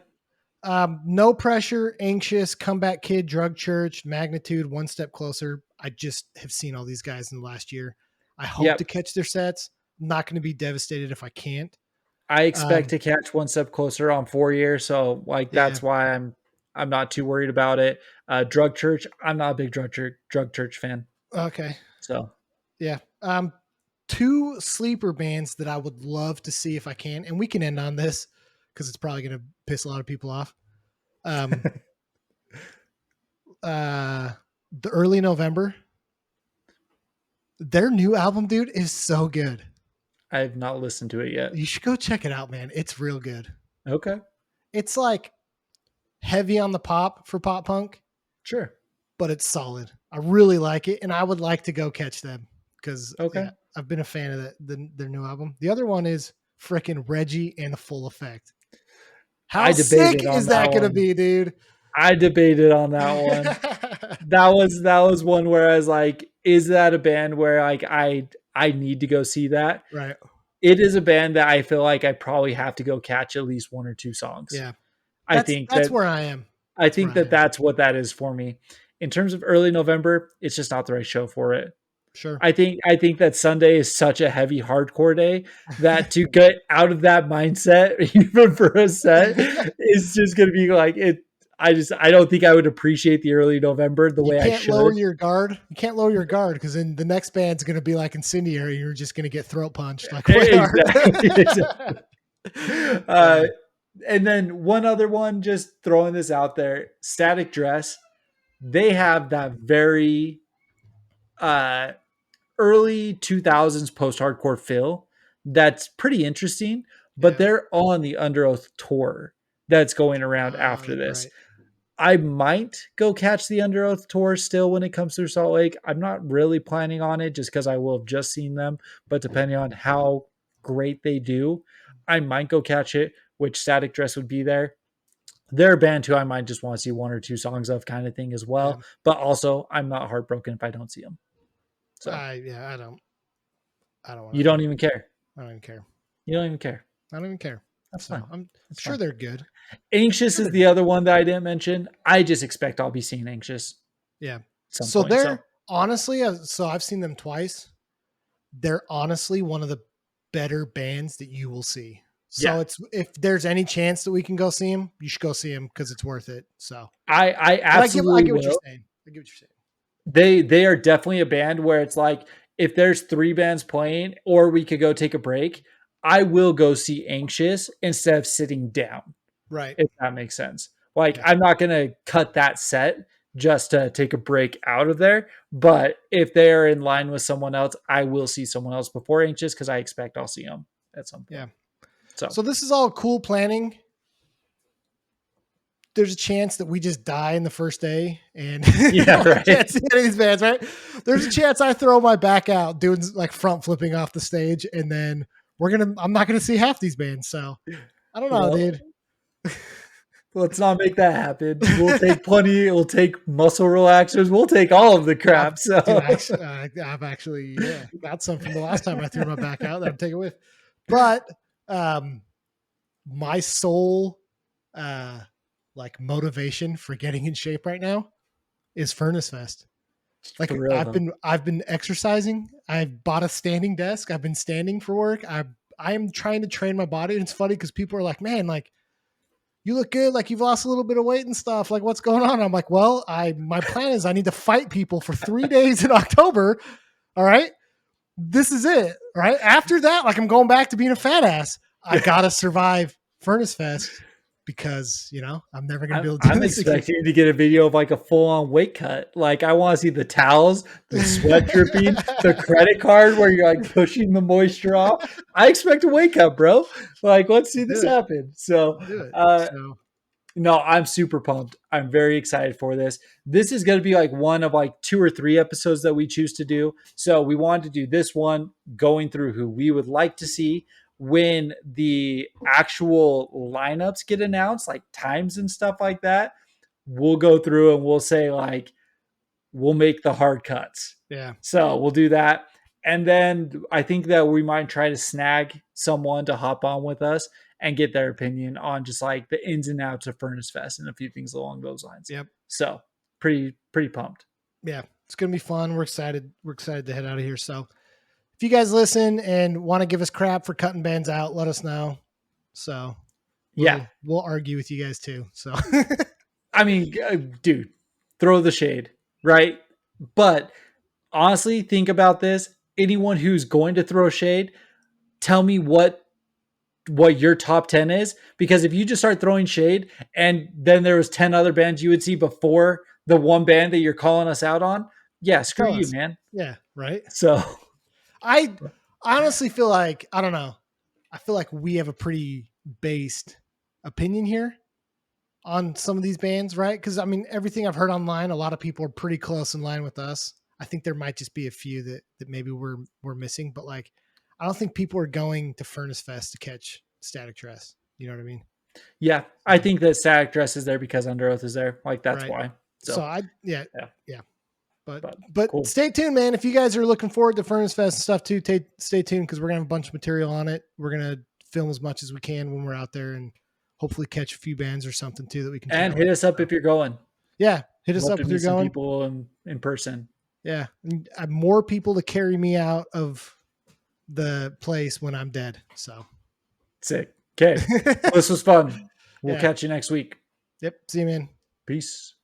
Yeah. No Pressure, Anxious, Comeback Kid, Drug Church, Magnitude, One Step Closer. I just have seen all these guys in the last year. I hope to catch their sets. I'm not going to be devastated if I can't. I expect to catch One Step Closer on 4 years, so like that's why I'm not too worried about it. Drug Church, I'm not a big Drug Church fan. Okay. So yeah. 2 sleeper bands that I would love to see if I can, and we can end on this because it's probably going to piss a lot of people off. The Early November, their new album, dude, is so good. I have not listened to it yet. You should go check it out, man. It's real good. Okay. It's like heavy on the pop for pop punk. Sure. But it's solid. I really like it, and I would like to go catch them because Okay. yeah, I've been a fan of their new album. The other one is frickin' Reggie and the Full Effect. How I sick debated on is that that gonna one. be, dude? I debated on that one. That was one where I was like, is that a band where like I need to go see that? Right. It is a band that I feel like I probably have to go catch at least one or two songs. Yeah. I think That's that where I am. I That's where think I that am. that's what that is for me. In terms of early November, it's just not the right show for it. Sure. I think that Sunday is such a heavy hardcore day that to get out of that mindset, even for a set, is just gonna be like it. I don't think I would appreciate the early November the You way I can't lower should. your guard. You can't lower your guard because then the next band's gonna be like Incendiary. You're just gonna get throat punched like we are. Exactly. Exactly. Uh, Yeah. and then one other one, just throwing this out there, Static Dress. They have that very uh, early 2000s post-hardcore feel that's pretty interesting, but Yeah. they're on the Under Oath tour that's going around after this. Right. I might go catch the Under Oath tour still when it comes through Salt Lake. I'm not really planning on it just because I will have just seen them, but depending on how great they do, I might go catch it, which Static Dress would be there. They're a band who I might just want to see one or two songs of kind of thing as Yeah. well. But also, I'm not heartbroken if I don't see them. So I don't. I don't want you to. don't even care. I don't even care. You don't even care. I don't even care. That's So fine. I'm That's sure fine. they're good. Anxious Sure is they're the good. other one that I didn't mention. I just expect I'll be seeing Anxious Yeah. at some So point. So they're honestly, so I've seen them twice. They're honestly one of the better bands that you will see. So yeah, it's if there's any chance that we can go see them, you should go see them because it's worth it. So, I but I absolutely get what you're will. saying. I get what you're saying. They are definitely a band where it's like if there's three bands playing or we could go take a break, I will go see Anxious instead of sitting down, Right. if that makes sense. Like Yeah. I'm not gonna cut that set just to take a break out of there. But if they're in line with someone else, I will see someone else before Anxious because I expect I'll see them at some point. Yeah. So So this is all cool planning. There's a chance that we just die in the first day and yeah, right. can't see any of these bands, right? There's a chance I throw my back out doing like front flipping off the stage, and then I'm not gonna see half these bands. So I don't know, Well, dude. let's not make that happen. We'll take plenty. We'll take muscle relaxers. We'll take all of the crap. So, Dude, I've actually got some from the last time I threw my back out that I'm taking with. But my sole like motivation for getting in shape right now is Furnace Fest. Like for real, though. I've been exercising. I've bought a standing desk. I've been standing for work. I am trying to train my body, and it's funny because people are like, "Man, like you look good. Like you've lost a little bit of weight and stuff. Like what's going on?" I'm like, "Well, my plan is I need to fight people for 3 days in October. All right, this is it. All right. After that, like I'm going back to being a fat ass. I gotta survive Furnace Fest." Because I'm never gonna be able to do I'm this again. expecting to get a video of like a full on weight cut. Like I want to see the towels, the sweat dripping, the credit card where you're like pushing the moisture off. I expect a weight cut, bro. Like let's see this happen. So, Do it. So no, I'm super pumped. I'm very excited for this. This is going to be like one of like 2 or 3 episodes that we choose to do. So we wanted to do this one going through who we would like to see when the actual lineups get announced, like times and stuff like that. We'll go through and we'll say like we'll make the hard cuts. yeah. So we'll do that. And then I think that we might try to snag someone to hop on with us and get their opinion on just like the ins and outs of Furnace Fest and a few things along those lines. Yep. So pretty pumped. Yeah. It's gonna be fun. We're excited. We're excited to head out of here. So if you guys listen and want to give us crap for cutting bands out, let us know. So we'll argue with you guys too. So I mean, dude, throw the shade, right? But honestly, think about this. Anyone who's going to throw shade, tell me what your top 10 is, because if you just start throwing shade and then there was 10 other bands you would see before the one band that you're calling us out on, yeah, screw tell you, us. man. Yeah. Right. So I honestly feel like, I don't know. I feel like we have a pretty based opinion here on some of these bands, right? Because I mean, everything I've heard online, a lot of people are pretty close in line with us. I think there might just be a few that maybe we're missing, but like I don't think people are going to Furnace Fest to catch Static Dress. You know what I mean? Yeah, I think that Static Dress is there because Under Oath is there. Like that's Right. why. So yeah. But Cool. stay tuned, man. If you guys are looking forward to Furnace Fest and stuff too, stay tuned because we're gonna have a bunch of material on it. We're gonna film as much as we can when we're out there and hopefully catch a few bands or something too that we can. And hit us up if you're going. Yeah, hit us Love up to if meet you're some going. people in person. Yeah, and I have more people to carry me out of the place when I'm dead. So Sick. Okay. Well, this was fun. We'll Yeah. catch you next week. Yep. See you, man. Peace.